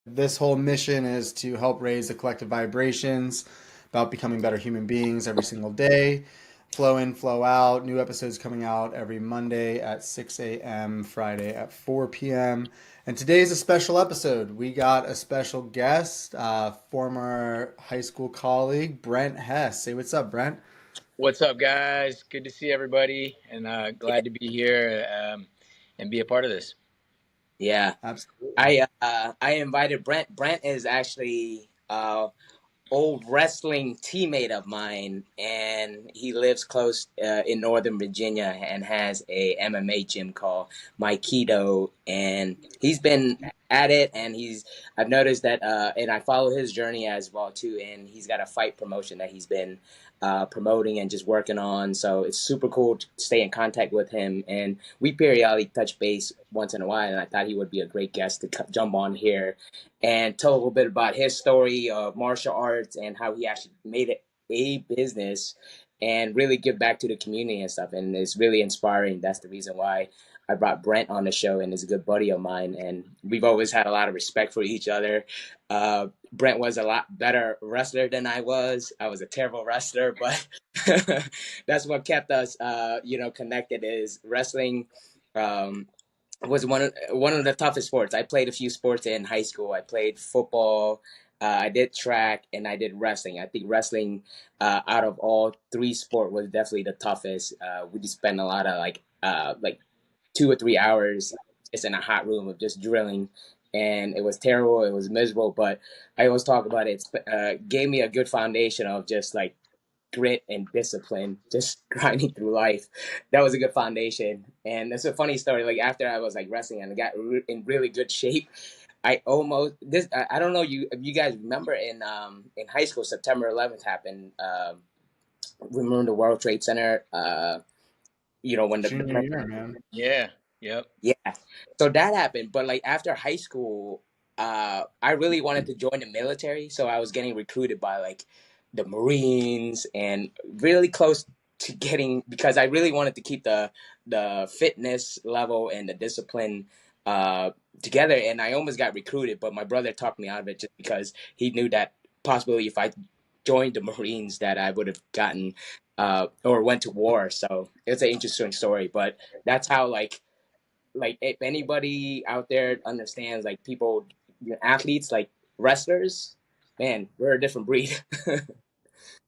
This whole mission is to help raise the collective vibrations about becoming better human beings every single day. Flow in, flow out. New episodes coming out every Monday at 6 a.m., Friday at 4 p.m. And today is a special episode. We got a special guest, former high school colleague, Brent Hess. Say what's up, Brent. What's up, guys? Good to see everybody, and Yeah, glad to be here and be a part of this. yeah. Absolutely. I invited Brent. Brent is actually old wrestling teammate of mine, and he lives close in Northern Virginia and has a MMA gym called My Kido, and he's been at it. And I've noticed that, and I follow his journey as well too. And he's got a fight promotion that he's been promoting and just working on. So it's super cool to stay in contact with him, and we periodically touch base once in a while. And I thought he would be a great guest to jump on here and tell a little bit about his story of martial arts and how he actually made it a business and really give back to the community and stuff. And it's really inspiring. That's the reason why I brought Brent on the show, and is a good buddy of mine. And we've always had a lot of respect for each other. Brent was a lot better wrestler than I was. I was a terrible wrestler, but that's what kept us, connected is wrestling. Was one of the toughest sports. I played a few sports in high school. I played football, I did track, and I did wrestling. I think wrestling, out of all three sport, was definitely the toughest. We just spent a lot of like 2 or 3 hours just in a hot room of just drilling, and it was terrible. It was miserable, but I always talk about it. Gave me a good foundation of just like grit and discipline, just grinding through life. That was a good foundation. And it's a funny story. Like after I was like wrestling and I got in really good shape, I don't know if you guys remember in high school September 11th happened. Remember the World Trade Center? When the Junior plane. year, man. Yeah, yep. Yeah. So that happened. But like after high school, I really wanted to join the military. So I was getting recruited by like the Marines and really close to getting, because I really wanted to keep the fitness level and the discipline together. And I almost got recruited, but my brother talked me out of it just because he knew that possibly if I joined the Marines that I would have gotten or went to war. So it's an interesting story. But that's how like if anybody out there understands like people, athletes, like wrestlers, man, we're a different breed.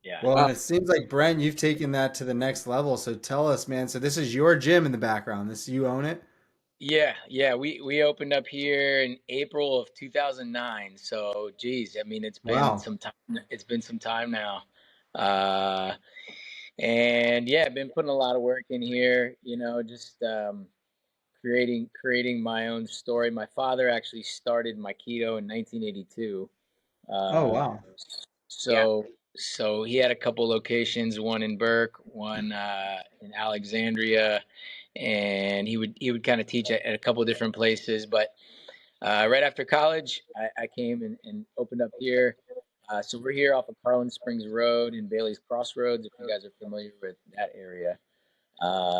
Yeah. Well, uh, and it seems like Brent, you've taken that to the next level. So tell us, man. So this is your gym in the background. This you own it? Yeah. We opened up here in April of 2009. So, geez, I mean, it's been Wow. some time. It's been some time now. Uh, and yeah, I've been putting a lot of work in here, just creating my own story. My father actually started my keto in 1982. Oh, Uh, wow. yeah. so he had a couple locations, one in Burke, one in Alexandria, and he would kind of teach at a couple different places. But right after college, I came and opened up here. So we're here off of Carlin Springs Road in Bailey's Crossroads, if you guys are familiar with that area.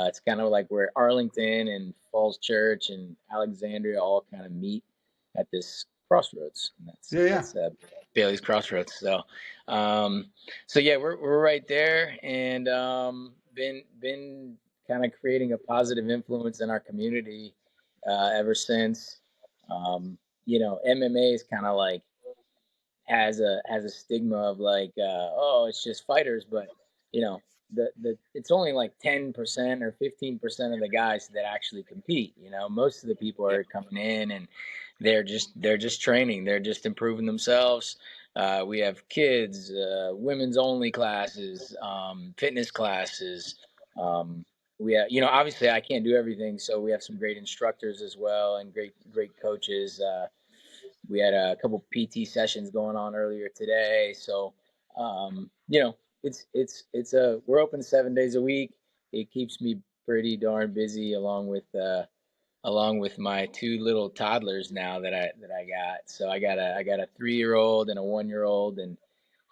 It's kind of like where Arlington and Falls Church and Alexandria all kind of meet at this crossroads. And that's Yeah, yeah. that's Bailey's Crossroads. Um, so yeah, we're right there, and been kind of creating a positive influence in our community ever since. Um, MMA is kind of like has a stigma of like, oh, it's just fighters, but you know, the it's only like 10% or 15% of the guys that actually compete. Most of the people Yeah. are coming in and they're just training, they're just improving themselves. We have kids, women's only classes, fitness classes. Um, we have, obviously I can't do everything, so we have some great instructors as well and great coaches. We had a couple PT sessions going on earlier today. So, it's we're open 7 days a week. It keeps me pretty darn busy along with my two little toddlers now that I got. So I got a 3-year-old and a 1-year-old, and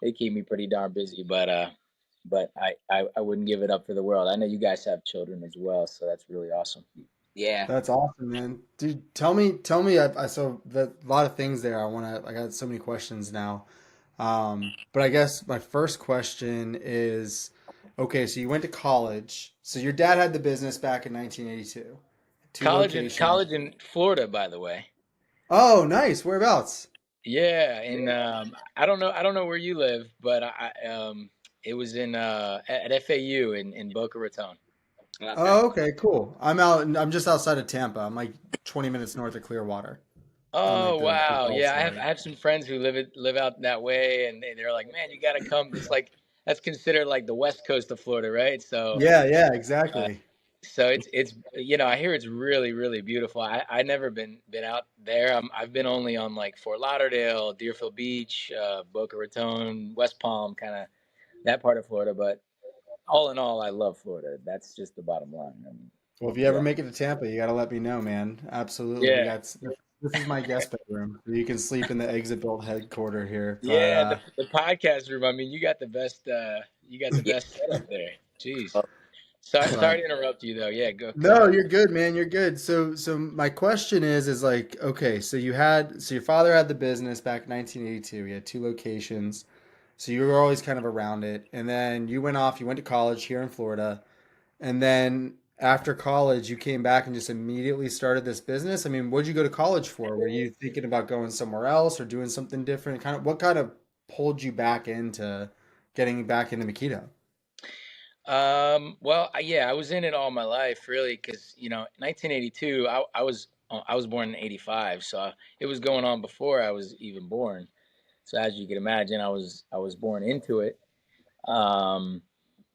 they keep me pretty darn busy. But I wouldn't give it up for the world. I know you guys have children as well, so that's really awesome. Yeah. That's awesome, man. Dude, tell me. I saw that a lot of things there. I got so many questions now. But I guess my first question is, okay, so you went to college. So your dad had the business back in 1982, two locations. College in Florida, by the way. Oh, nice. Whereabouts? Yeah, and I don't know where you live, but it was in at FAU in Boca Raton. Okay. Oh, okay, cool. I'm just outside of Tampa. I'm like 20 minutes north of Clearwater on like Oh the wow, Gulf yeah, side. I have some friends who live out that way, and they're like, man, you got to come. It's like that's considered like the west coast of Florida, right? So. Yeah, yeah, Uh, exactly. so it's I hear it's really beautiful. I never been out there. I've been only on like Fort Lauderdale, Deerfield Beach, Boca Raton, West Palm, kind of that part of Florida. But all in all, I love Florida. That's just the bottom line. Well, if you ever Yeah, make it to Tampa, you got to let me know, man. Absolutely. We yeah, got this is my guest bedroom. So you can sleep in the Exit Build headquarter here. But yeah. The podcast room. I mean, you got the Yeah. best setup there. Jeez. Oh, Sorry but to interrupt you though. Yeah, go no, ahead. you're good, man. You're good. So my question is like, okay, so your father had the business back in 1982. He had two locations. So you were always kind of around it. And then you went off, you went to college here in Florida. And then after college, you came back and just immediately started this business. I mean, what did you go to college for? Were you thinking about going somewhere else or doing something different? What kind of pulled you back into getting back into MIKIDO? Well, yeah, I was in it all my life, really, because 1982. I was born in '85, so it was going on before I was even born. So as you can imagine, I was born into it. Um,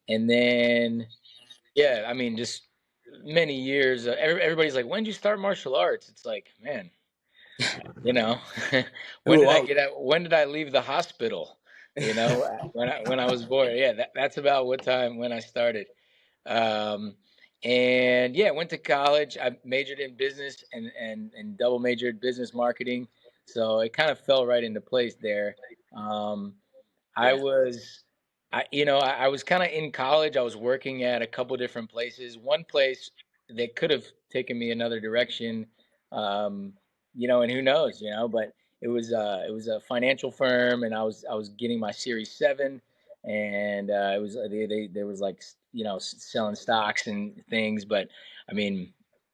and then yeah, I mean, just many years. Everybody's like, "When did you start martial arts?" It's like, man, you know, when Grew did I up. get out? When did I leave the hospital? When I was born. Yeah, that's about what time when I started. Um, and yeah, went to college. I majored in business and double majored business marketing. So it kind of fell right into place there. Um, I Yeah. was, I was kind of in college. I was working at a couple different places. One place that could have taken me another direction, um, and who knows, but it was a financial firm, and I was getting my Series 7, and it was there was like selling stocks and things, but I mean.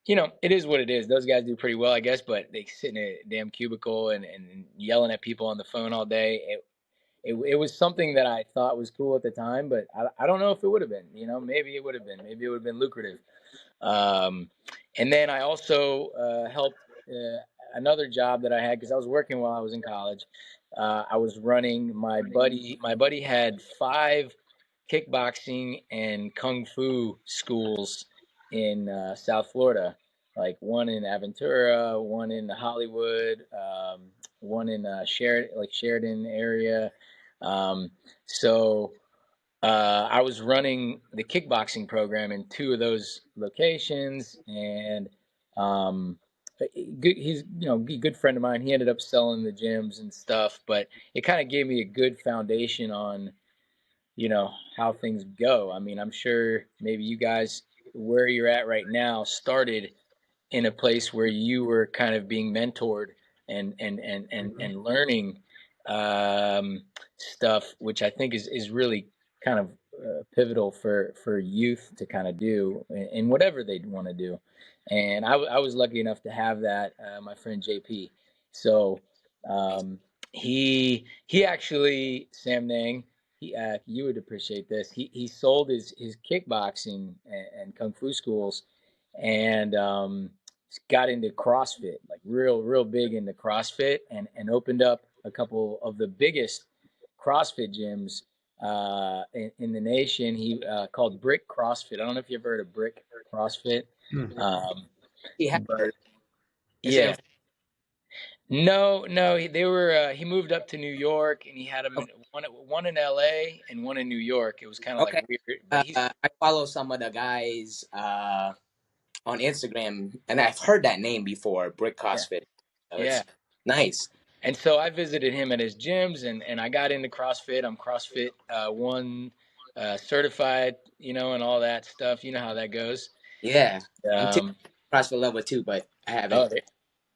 It is what it is. Those guys do pretty well, I guess, but they sit in a damn cubicle and yelling at people on the phone all day. It was something that I thought was cool at the time, but I don't know if it would have been. Maybe it would have been. Maybe it would have been lucrative. Um, and then I also helped another job that I had because I was working while I was in college. I was running my buddy. My buddy had 5 kickboxing and kung fu schools in South Florida, like one in Aventura, one in Hollywood, one in Sheridan area. Um, so I was running the kickboxing program in 2 of those locations, and um, he's a good friend of mine. He ended up selling the gyms and stuff, but it kind of gave me a good foundation on how things go. I mean, I'm sure maybe you guys where you're at right now started in a place where you were kind of being mentored and learning stuff, which I think is really kind of pivotal for youth to kind of do in whatever they want to do. And I was lucky enough to have that, my friend JP. So um, he actually Samnang. You would appreciate this. He sold his kickboxing and kung fu schools, and got into CrossFit, like real big into CrossFit, and opened up a couple of the biggest CrossFit gyms in the nation. He called Brick CrossFit. I don't know if you've ever heard of Brick CrossFit, Hmm. um, He had. but Is it in? yeah, no, they were. He moved up to New York, and he had them Okay. one in L.A. and one in New York. It was kind of like Okay. weird, but he's I follow some of the guys on Instagram, and I've heard that name before, Brick yeah, CrossFit. So yeah. it's nice. And so I visited him at his gyms, and I got into CrossFit. I'm CrossFit One certified, and all that stuff. You know how that goes. Yeah. I'm team Um, CrossFit level 2, but I Oh, haven't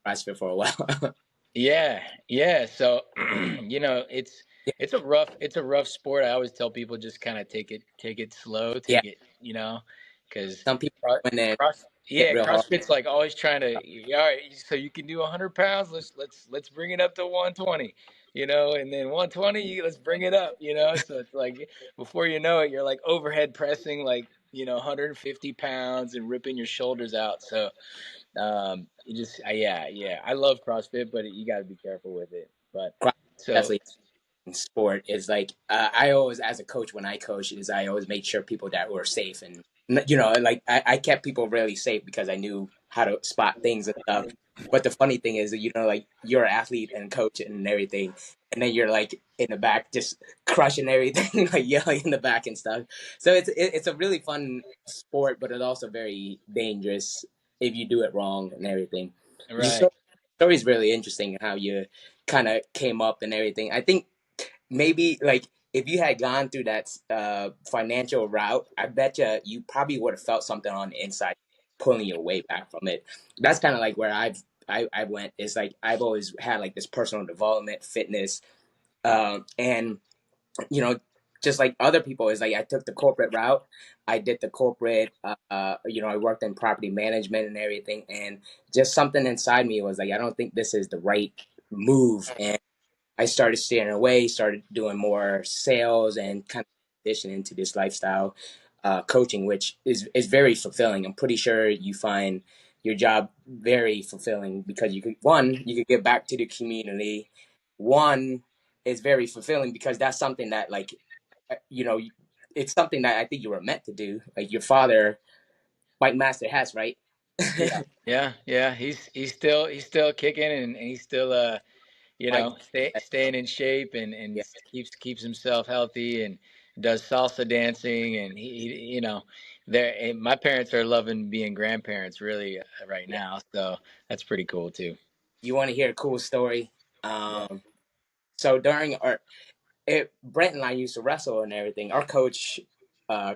CrossFit for a while. yeah, yeah. So, Yeah, it's a rough sport. I always tell people just kind of take it slow, yeah. take it, because Some people go in there and hit yeah, real hard. CrossFit's like always trying to, all right, so you can do 100 pounds. Let's bring it up to 120, and then 120, let's bring it up, So it's like before you know it, you're like overhead pressing like 150 pounds and ripping your shoulders out. So you just yeah, I love CrossFit, but you got to be careful with it. But CrossFit so definitely in sport is like I always, as a coach, when I coach, is I always make sure people that were safe, and like I kept people really safe because I knew how to spot things and stuff. But the funny thing is that like you're an athlete and coach and everything, and then you're like in the back just crushing everything, like yelling in the back and stuff. So it's a really fun sport, but it's also very dangerous if you do it wrong and everything. Your right, story is really interesting, how you kind of came up and everything. I think maybe like if you had gone through that financial route, I bet you probably would have felt something on the inside pulling you away back from it. That's kind of like where I went. It's like I've always had like this personal development, fitness, and you know, just like other people, is like I took the corporate route. I did the corporate, I worked in property management and everything, and just something inside me was like, I don't think this is the right move, and I started steering away, started doing more sales and kind of transition into this lifestyle coaching, which is very fulfilling. I'm pretty sure you find your job very fulfilling because you could give back to the community. One is very fulfilling because that's something that like, you know, it's something that I think you were meant to do. Like your father, Mike Master Hess, right? yeah, yeah. He's still kicking and he's still Mike, staying in shape and yeah, keeps himself healthy and does salsa dancing and my parents are loving being grandparents really right yeah. now, so that's pretty cool too. You want to hear a cool story? Yeah. So during Brent and I used to wrestle and everything. Our coach,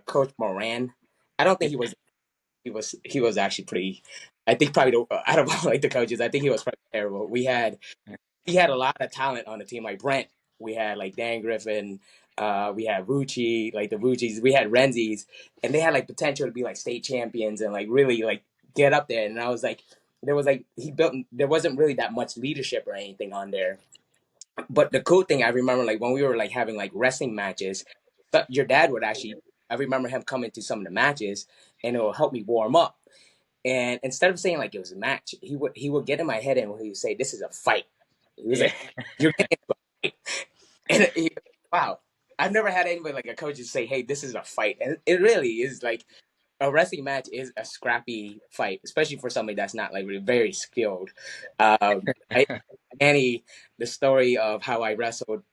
Coach Moran, I don't think he was actually pretty. I think probably I don't like the coaches. I think he was probably terrible. He had a lot of talent on the team. Like Brent, we had like Dan Griffin, we had Vucci, like the Vuccis, we had Renzis, and they had like potential to be like state champions and like really like get up there. And I was like, there wasn't really that much leadership or anything on there. But the cool thing I remember, like when we were like having like wrestling matches, but your dad would actually. I remember him coming to some of the matches, and it will help me warm up. And instead of saying like it was a match, he would get in my head and he would say, "This is a fight." He was Yeah. like, "You're getting into a fight," and wow, I've never had anybody like a coach just say, "Hey, this is a fight," and it really is like a wrestling match is a scrappy fight, especially for somebody that's not like really very skilled. I Annie, the story of how I wrestled.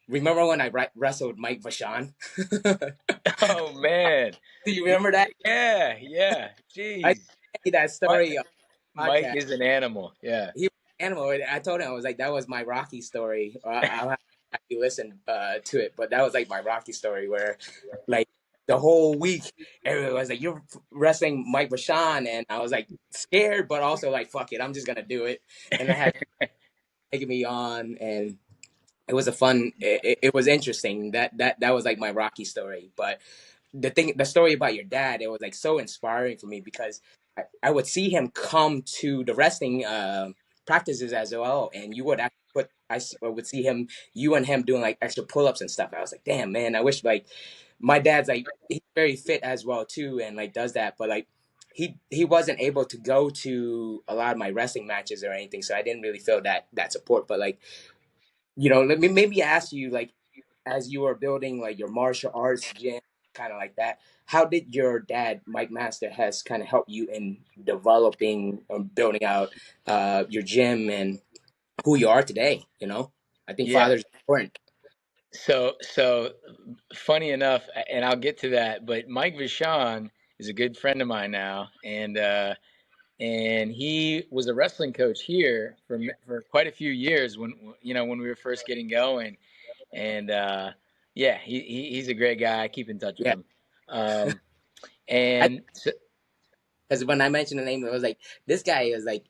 Remember when I wrestled Mike Vachon? Oh man. Do you remember that? Yeah, I jeez. tell you that Mi- story on the Mike podcast. is an animal. Yeah. He was an animal. I told him, I was like, that was my Rocky story. I'll have you listen to it, but that was like my Rocky story where, like, the whole week everyone was like, "You're wrestling Mike Vachon," and I was like scared, but also like, "Fuck it, I'm just gonna do it." And I had taken me on, and it was a fun. It was interesting. That was like my Rocky story, but the story about your dad, it was like so inspiring for me because I would see him come to the wrestling practices as well, and you would actually I would see you and him doing like extra pull-ups and stuff. I was like, damn man, I wish like my dad's like he's very fit as well too, and like does that, but like he wasn't able to go to a lot of my wrestling matches or anything, so I didn't really feel that support. But like let me maybe ask you like as you were building like your martial arts gym, kind of like that, how did your dad, Mike Master Hess, kind of help you in developing or building out your gym and who you are today? I think Yeah. father's important. So funny enough, and I'll get to that, but Mike Vachon is a good friend of mine now, and he was a wrestling coach here for quite a few years when we were first getting going, and yeah, he's a great guy. I keep in touch with Yeah, him, I and so, because when I mentioned the name, it was like this guy was like,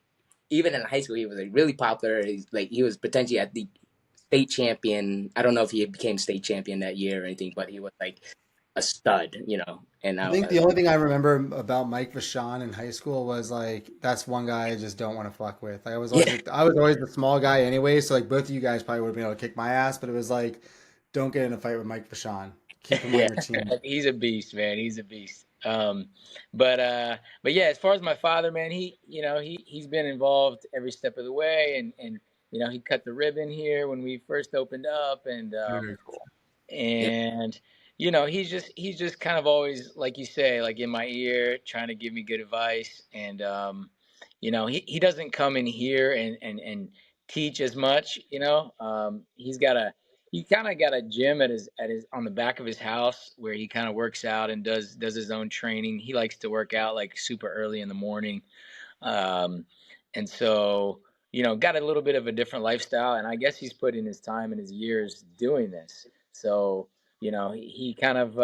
even in high school, he was like really popular. He's like he was potentially at the state champion. I don't know if he became state champion that year or anything, but he was like a stud, you know. And I think the only thing I remember about Mike Vachon in high school was like that's one guy I just don't want to fuck with. Like, yeah, I was always the small guy anyway, so like both of you guys probably would have been able to kick my ass, but it was like don't get in a fight with Mike Vachon. Keep him on yeah, your team. He's a beast, man. He's a beast. But yeah, as far as my father, man, he's been involved every step of the way, and he cut the ribbon here when we first opened up, Very cool. yeah, and he's just kind of always, like you say, like in my ear, trying to give me good advice, and he doesn't come in here and teach as much. He kind of got a gym at his on the back of his house where he kind of works out and does his own training. He likes to work out like super early in the morning, um, and so got a little bit of a different lifestyle. And I guess he's put in his time and his years doing this. So he kind of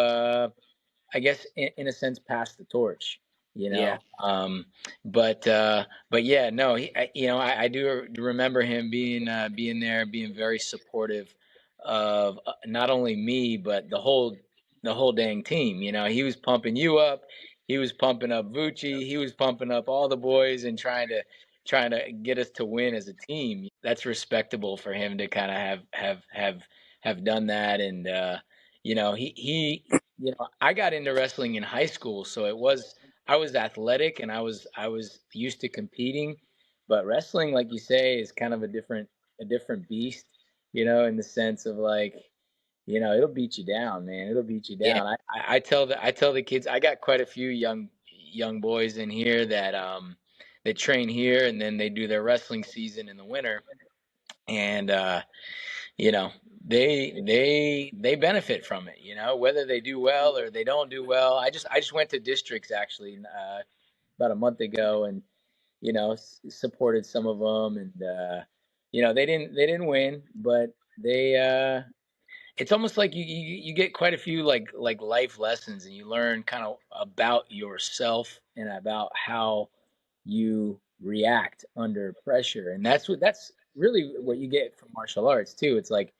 I guess in a sense passed the torch, you yeah, know. But yeah, no, I do remember him being there, being very supportive of not only me but the whole dang team. He was pumping you up, he was pumping up Vucci, he was pumping up all the boys and trying to get us to win as a team. That's respectable for him to kind of have done that, and I got into wrestling in high school, so I was athletic and I was used to competing, but wrestling, like you say, is kind of a different beast, in the sense of like, it'll beat you down, man. It'll beat you yeah, down. I tell the kids, I got quite a few young boys in here that train here, and then they do their wrestling season in the winter, and you know they benefit from it, whether they do well or they don't do well. I just went to districts actually about a month ago, and supported some of them, and they didn't win, but they it's almost like you get quite a few like life lessons, and you learn kind of about yourself and about how you react under pressure, and that's really what you get from martial arts too. It's like,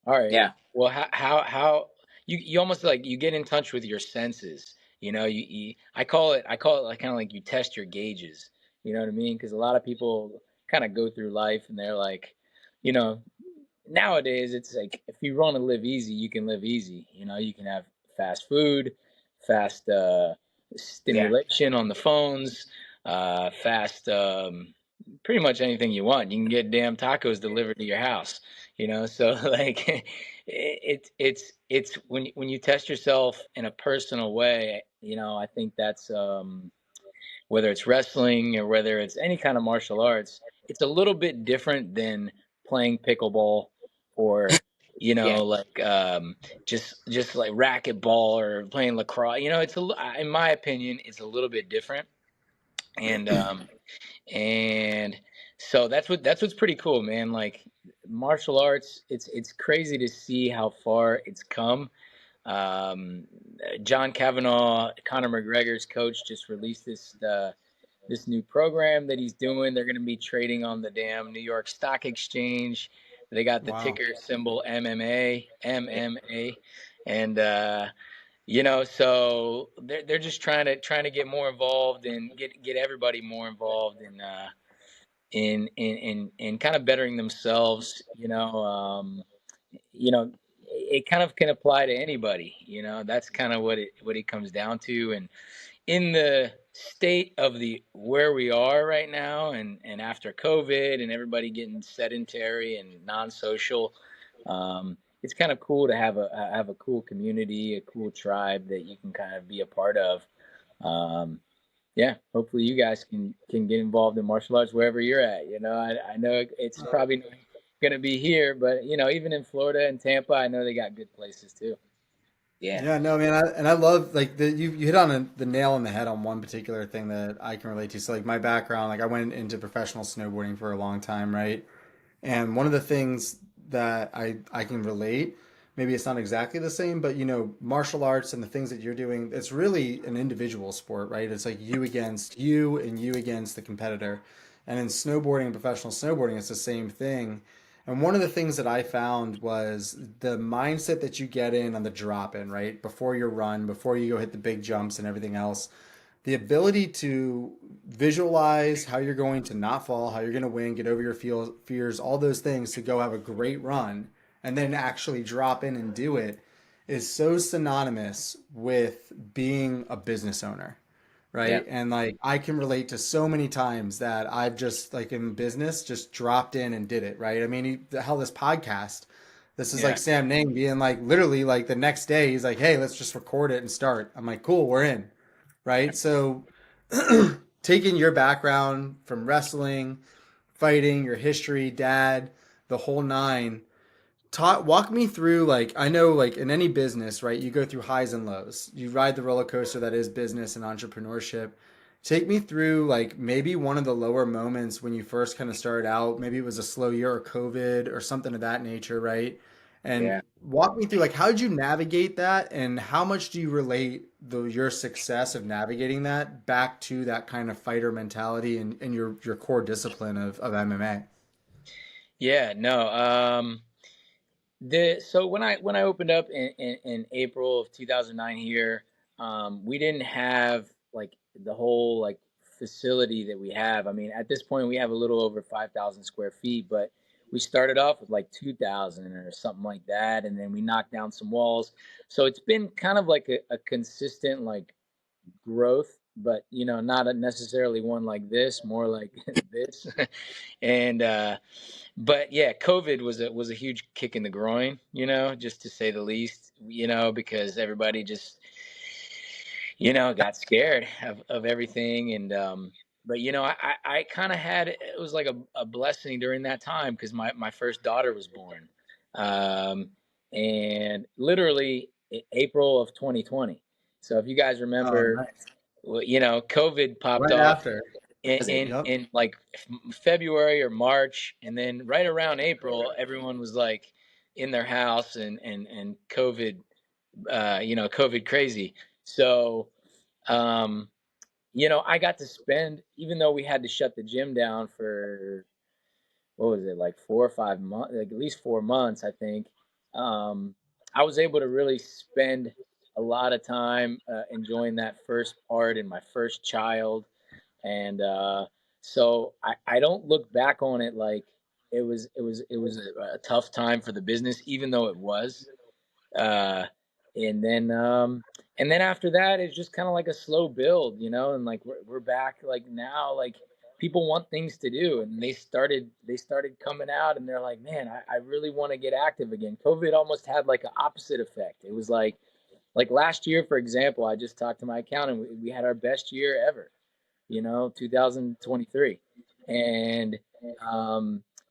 all right. yeah, Well, how you almost like you get in touch with your senses. I call it like kind of like you test your gauges. You know what I mean? Because a lot of people kind of go through life and they're like, you know, nowadays it's like if you want to live easy, you can live easy. You can have fast food, fast yeah, stimulation on the phones, fast pretty much anything you want. You can get damn tacos delivered to your house. So like it's when you test yourself in a personal way. I think that's whether it's wrestling or whether it's any kind of martial arts, it's a little bit different than playing pickleball or yeah, like just like racquetball or playing lacrosse. In my opinion, it's a little bit different, and and so that's what's pretty cool, man. Like martial arts, it's crazy to see how far it's come. um John Kavanaugh, Conor McGregor's coach, just released this new program that he's doing. They're going to be trading on the damn New York Stock Exchange. They got the Wow. ticker symbol MMA, and so they're just trying to get more involved and get everybody more involved in kind of bettering themselves. It kind of can apply to anybody. That's kind of what it comes down to. And in the state of the where we are right now, and after COVID and everybody getting sedentary and non-social, it's kind of cool to have a cool community, a cool tribe that you can kind of be a part of. um, yeah, hopefully you guys can get involved in martial arts wherever you're at. I know it's probably not going to be here, but even in Florida and Tampa, I know they got good places too. yeah, Yeah, no, man, I love like you hit on the nail on the head on one particular thing that I can relate to. So like my background, like I went into professional snowboarding for a long time, right? And one of the things that I can relate maybe it's not exactly the same, but martial arts and the things that you're doing, it's really an individual sport, right? It's like you against you and you against the competitor. And in snowboarding and professional snowboarding, it's the same thing. And one of the things that I found was the mindset that you get in on the drop in, right? Before your run, before you go hit the big jumps and everything else, the ability to visualize how you're going to not fall, how you're going to win, get over your fears, all those things to go have a great run and then actually drop in and do it is so synonymous with being a business owner, Yeah. right? And like I can relate to so many times that I've just like in business just dropped in and did it, right? I mean, hell, this podcast, this is like Yeah. Samnang being like literally like the next day he's like, hey, let's just record it and start. I'm like, cool, we're in, right? So taking your background from wrestling, fighting, your history, dad, the whole nine, walk me through like I know like in any business, right? You go through highs and lows. You ride the roller coaster that is business and entrepreneurship. Take me through like maybe one of the lower moments when you first kind of started out. Maybe it was a slow year or COVID or something of that nature, right? And Yeah. walk me through like how did you navigate that and how much do you relate your success of navigating that back to that kind of fighter mentality and your core discipline of MMA? Yeah, no. So when I opened up in April of 2009 here, we didn't have like the whole like facility that we have. I mean, at this point we have a little over 5,000 square feet, but we started off with like 2,000 or something like that, and then we knocked down some walls. So it's been kind of like a consistent like growth, but not necessarily one like this, more like this. And but yeah, COVID was a huge kick in the groin, just to say the least, because everybody just got scared of everything. And but I kind of had, it was like a blessing during that time because my first daughter was born, um and literally April of 2020. So if you guys Oh, remember, nice. well, COVID popped Right off after. in Was it? in, Yep. in like February or March, and then right around April, everyone was like in their house and COVID, COVID crazy. So, um, I got to spend, even though we had to shut the gym down for what was it, like 4 or 5 months, like at least 4 months, I think. Um, I was able to really spend a lot of time enjoying that first part and my first child. And so I don't look back on it like it was a tough time for the business, even though it was. Uh, and then after that, it's just kind of like a slow build, and like we're back like now, like people want things to do, and they started coming out, and they're like, man, I really want to get active again. COVID almost had like an opposite effect. It was like last year, for example, I just talked to my accountant. We had our best year ever, 2023. And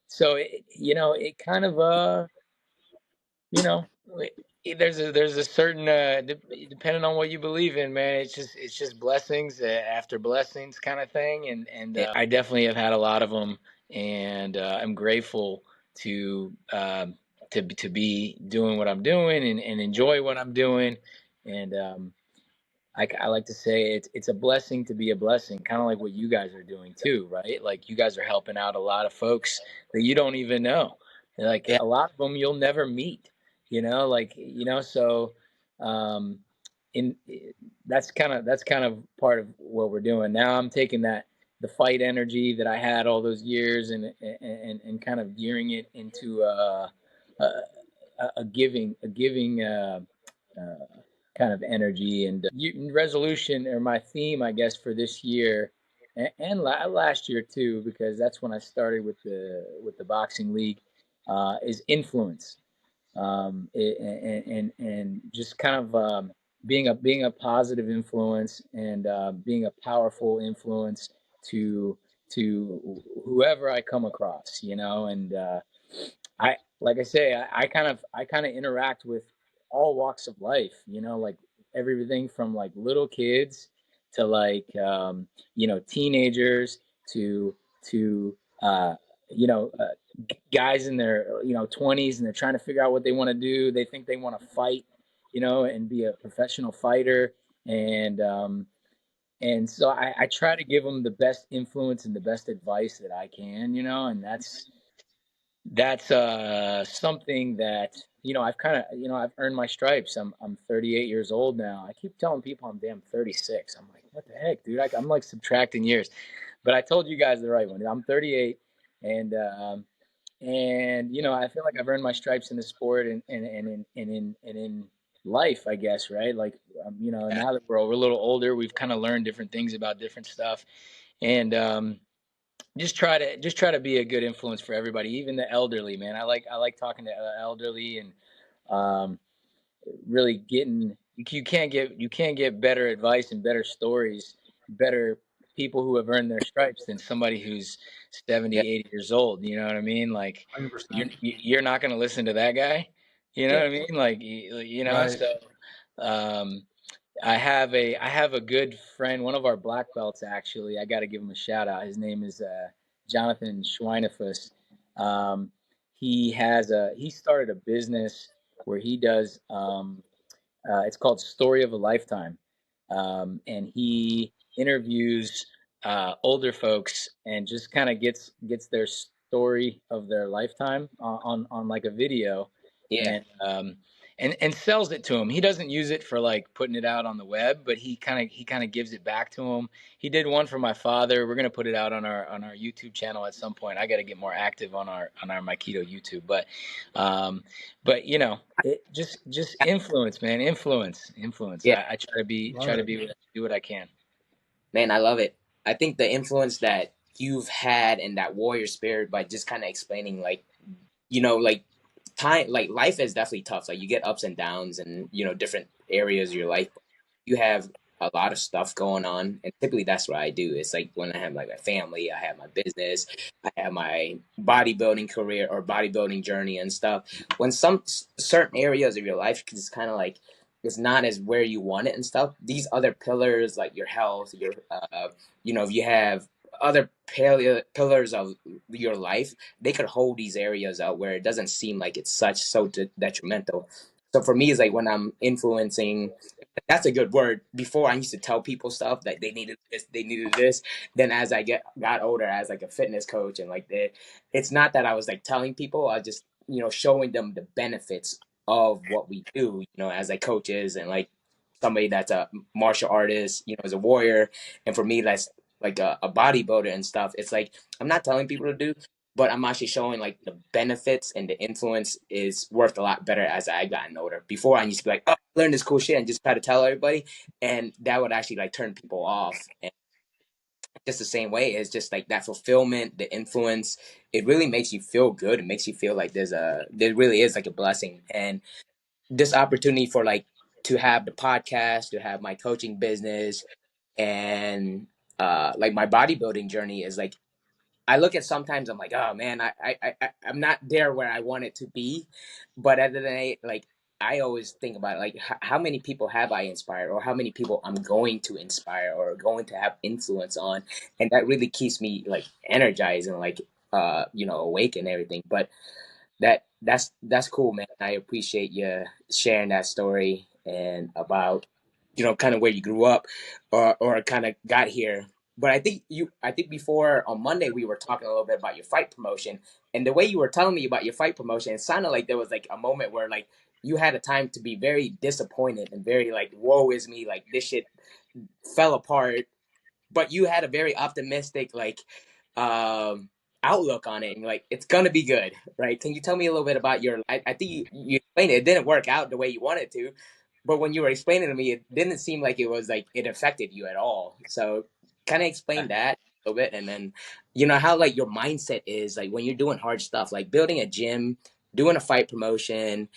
so it kind of you know there's a certain depending on what you believe in, man, it's just blessings after blessings kind of thing. And Yeah. I definitely have had a lot of them, and I'm grateful to to be doing what I'm doing and enjoy what I'm doing. And I like to say it's a blessing to be a blessing, kind of like what you guys are doing too, right? Like you guys are helping out a lot of folks that you don't even know. Like Yeah. a lot of them you'll never meet, so um, in that's kind of part of what we're doing now. I'm taking the fight energy that I had all those years and kind of gearing it into a, a giving uh, kind of energy. And resolution, or my theme, I guess, for this year and last year too, because that's when I started with the boxing league, is influence. And just kind of being a positive influence, and being a powerful influence to whoever I come across, and I like I say, I kind of interact with all walks of life, like everything from like little kids to like teenagers to uh, guys in their 20s, and they're trying to figure out what they want to do. They think they want to fight, and be a professional fighter. And so I try to give them the best influence and the best advice that I can, and that's something that I've kind of I've earned my stripes. I'm 38 years old now. I keep telling people I'm damn 36. I'm like, what the heck, dude? I'm like subtracting years, but I told you guys the right one. I'm 38, and I feel like I've earned my stripes in the sport and in life, I guess, right? Like, now that we're a little older, we've kind of learned different things about different stuff, and just try to be a good influence for everybody, even the elderly, man. I like talking to elderly, and um, really getting you can't get better advice and better stories, better people who have earned their stripes than somebody who's Yeah. 70, 80 years old. You know what I mean? Like, you're 100%. you're not going to listen to that guy. You know Yeah. what I mean? Like, Right. so um I have a good friend, one of our black belts, actually. I got to give him a shout out. His name is Jonathan Schweinefus. Um, he started a business where he does it's called Story of a Lifetime, and he interviews older folks and just kind of gets their story of their lifetime on like a video, Yeah. and sells it to him. He doesn't use it for like putting it out on the web, but he kind of gives it back to him. He did one for my father. We're gonna put it out on our YouTube channel at some point. I got to get more active on our MIKIDO YouTube, but just influence, man. Influence. Yeah. I try to be Love try to it. be do what I can. Man, I love it. I think the influence that you've had and that warrior spirit by just kind of explaining, like, like time, like life is definitely tough. Like you get ups and downs and, different areas of your life. You have a lot of stuff going on. And typically that's what I do. It's like when I have like my family, I have my business, I have my bodybuilding career or bodybuilding journey and stuff. When some certain areas of your life is kind of like, it's not as where you want it and stuff. These other pillars, like your health, if you have other pillars of your life, they could hold these areas out where it doesn't seem like it's so detrimental. So for me, it's like when I'm influencing, that's a good word. Before I used to tell people stuff that they needed this, they needed this. Then as I got older, as like a fitness coach and like that, it's not that I was like telling people. I just showing them the benefits of what we do. As like coaches and like somebody that's a martial artist, as a warrior, and for me that's like a bodybuilder and stuff. It's like I'm not telling people to do, but I'm actually showing like the benefits and the influence is worth a lot better as I gotten older. Before I used to be like, oh, learn this cool shit and just try to tell everybody, and that would actually like turn people off. And just the same way, it's just like that fulfillment, the influence. It really makes you feel good. It makes you feel like there really is like a blessing, and this opportunity for like to have the podcast, to have my coaching business, and like my bodybuilding journey is like I look at sometimes I'm like, oh man, I'm not there where I want it to be, but at the end of the day, like I always think about like how many people have I inspired, or how many people I'm going to inspire, or going to have influence on, and that really keeps me like energized and like awake and everything. But that's cool, man. I appreciate you sharing that story and about kind of where you grew up or kind of got here. But I think before on Monday we were talking a little bit about your fight promotion, and the way you were telling me about your fight promotion, it sounded like there was like a moment where like you had a time to be very disappointed and very like woe is me, like this shit fell apart, but you had a very optimistic like um outlook on it, and like it's gonna be good, right? Can you tell me a little bit about I think you explained it. It didn't work out the way you wanted to, but when you were explaining to me, it didn't seem like it was like it affected you at all. So kind of explain that a little bit, and then how like your mindset is like when you're doing hard stuff like building a gym, doing a fight promotion,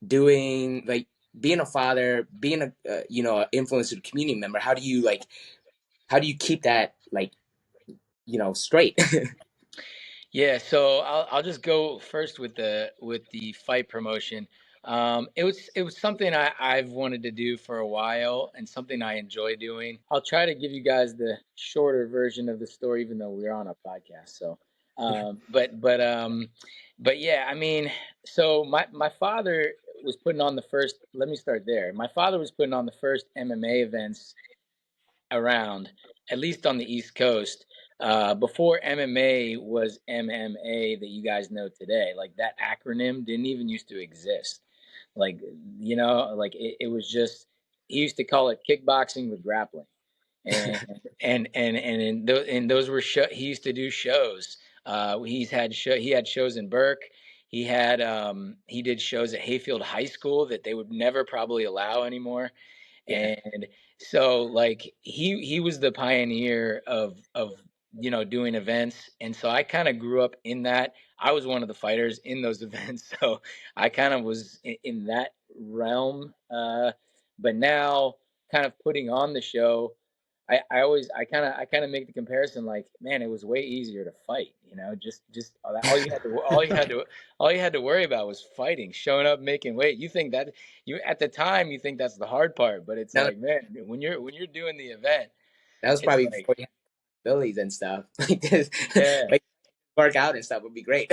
doing like being a father, being a an influencer community member. How do you keep that like straight? Yeah, so I'll just go first with the fight promotion. It was something I've wanted to do for a while, and something I enjoy doing. I'll try to give you guys the shorter version of the story, even though we're on a podcast. So But yeah, I mean, so my father was putting on the first. Let me start there. My father was putting on the first MMA events around, at least on the East Coast, before MMA was MMA that you guys know today. Like that acronym didn't even used to exist. Like, like it was just, he used to call it kickboxing with grappling. And those were he used to do shows. He had shows in Burke. He did shows at Hayfield High School that they would never probably allow anymore. Yeah. And so like he was the pioneer of doing events, and so I kind of grew up in that. I was one of the fighters in those events, so I kind of was in that realm. But now, kind of putting on the show, I kind of make the comparison, like, man, it was way easier to fight, just all you had to worry about was fighting, showing up, making weight. You think that, you at the time, you think that's the hard part, but it's No, like, man, when you're doing the event, that was it's probably like, before you had Billies and stuff. Like this, yeah, like work out and stuff would be great.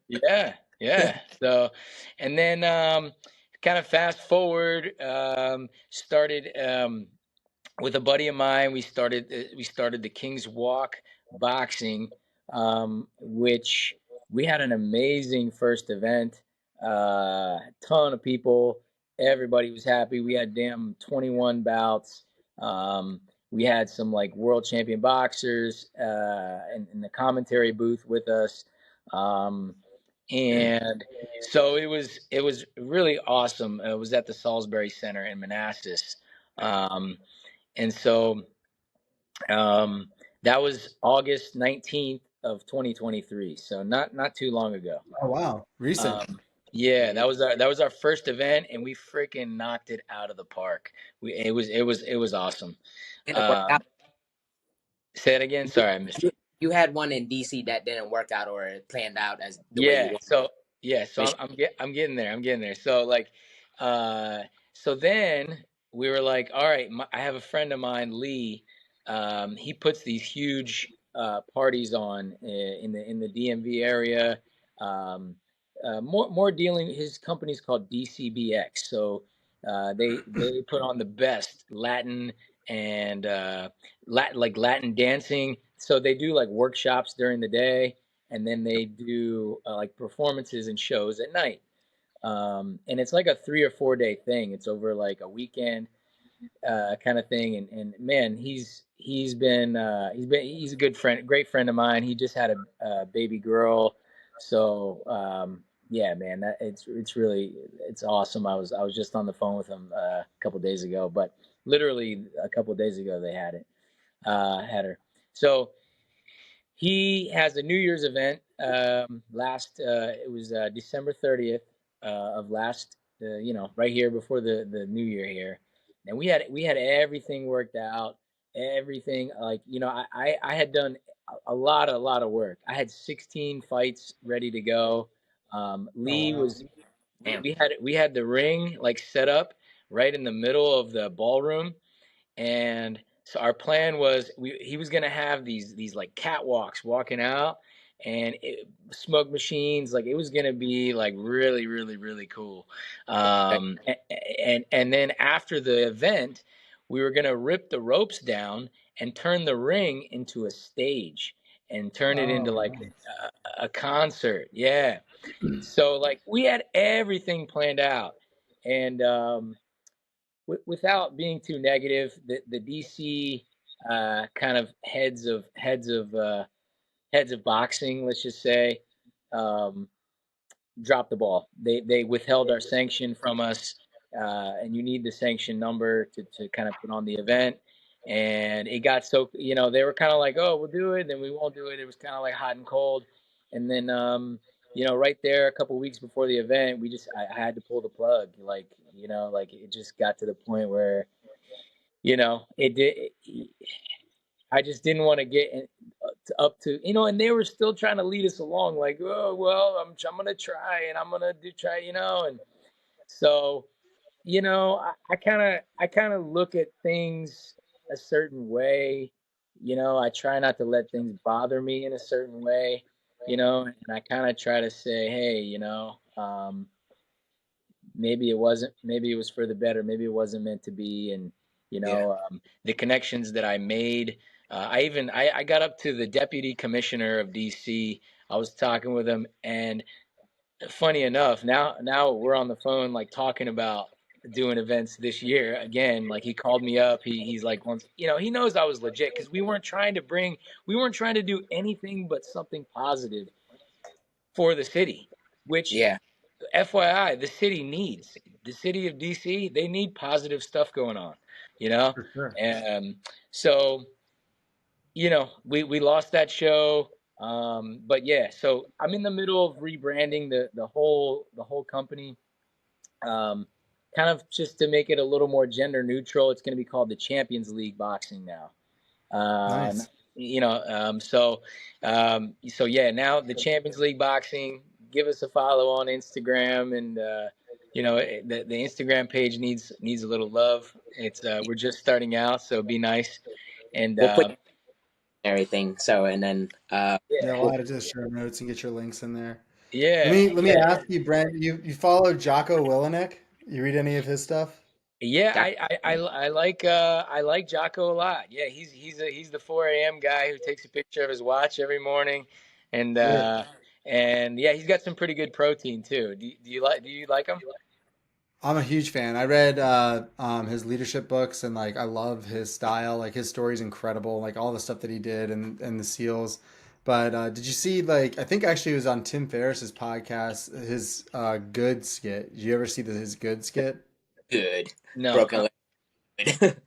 yeah, yeah. So, and then kind of fast forward, started with a buddy of mine. We started the King's Walk boxing, which we had an amazing first event. Ton of people, everybody was happy. We had damn 21 bouts. Um, we had some like world champion boxers in the commentary booth with us. Um, and so it was really awesome. It was at the Salisbury Center in Manassas. Um, and so um, that was August 19th of 2023. So not too long ago. Oh wow, recent. Yeah, Yeah. that was our first event, and we freaking knocked it out of the park. It was awesome. And it worked out. Um, Say it again. You, Sorry, I missed you you. you had one in DC that didn't work out or planned out as the way you Yeah. wanted. So I'm getting there. I'm getting there. So like, uh, so then we were like, all right, I have a friend of mine, Lee. He puts these huge parties on in the DMV area. Um, more dealing. His company's called DCBX. So they put on the best Latin and Latin dancing. So they do like workshops during the day, and then they do like performances and shows at night. And it's like a 3 or 4 day thing. It's over like a weekend kind of thing. And man, he's a good friend, great friend of mine. He just had a baby girl, so yeah, man, it's awesome. I was just on the phone with him a couple days ago, but literally a couple days ago they had her. So he has a New Year's event. It was December 30th of last, right here before the New Year here, and we had everything worked out. Everything, like, I had done a lot of work. I had 16 fights ready to go. Oh Lee wow. was Damn. we had the ring like set up right in the middle of the ballroom, and so our plan was, he was gonna have these like catwalks walking out, and smoke machines. Like, it was gonna be like really, really, really cool. And then after the event, we were gonna rip the ropes down and turn the ring into a stage and turn it into Oh like nice. a concert. Yeah. So like we had everything planned out, and without being too negative, the DC kind of heads of boxing, let's just say, um, dropped the ball. They withheld our sanction from us, and you need the sanction number to kind of put on the event. And it got so, they were kind of like, oh, we'll do it, then we won't do it. It was kind of like hot and cold. And then right there, a couple weeks before the event, I had to pull the plug. Like it just got to the point where it did. I just didn't want to get up to, and they were still trying to lead us along, like, oh well, I'm gonna try, and I'm gonna do try, and so, I kind of look at things a certain way. I try not to let things bother me in a certain way. you know, and I kind of try to say, hey, maybe it wasn't, maybe it was for the better, maybe it wasn't meant to be. And Yeah. the connections that I made, I got up to the deputy commissioner of DC. I was talking with him, and funny enough, now we're on the phone, like, talking about doing events this year again. Like, he called me up, he's like, once, he knows I was legit, because we weren't trying to do anything but something positive for the city, which, Yeah. FYI, the city of DC, they need positive stuff going on, you know? For sure. And so, we lost that show. But yeah, so I'm in the middle of rebranding the whole company. Um, kind of just to make it a little more gender neutral. It's going to be called the Champions League Boxing now. Um, Nice. so yeah, now the Champions League Boxing. Give us a follow on Instagram, and the Instagram page needs a little love. It's we're just starting out, so be nice. And We'll put everything. So, and then Yeah, yeah, we'll add it to the show notes and get your links in there. Let yeah, me ask you, Brent. You follow Jocko Willink? You read any of his stuff? yeah. that, I like Jocko a lot. Yeah, he's the 4 a.m. guy who takes a picture of his watch every morning, and Yeah. yeah, he's got some pretty good protein too. Do you like him? I'm a huge fan. I read his leadership books and like I love his style. Like his story's incredible. Like all the stuff that he did and the SEALs. But did you see like I think actually it was on Tim Ferriss's podcast his good skit. Did you ever see his good skit? good. No. Broken leg.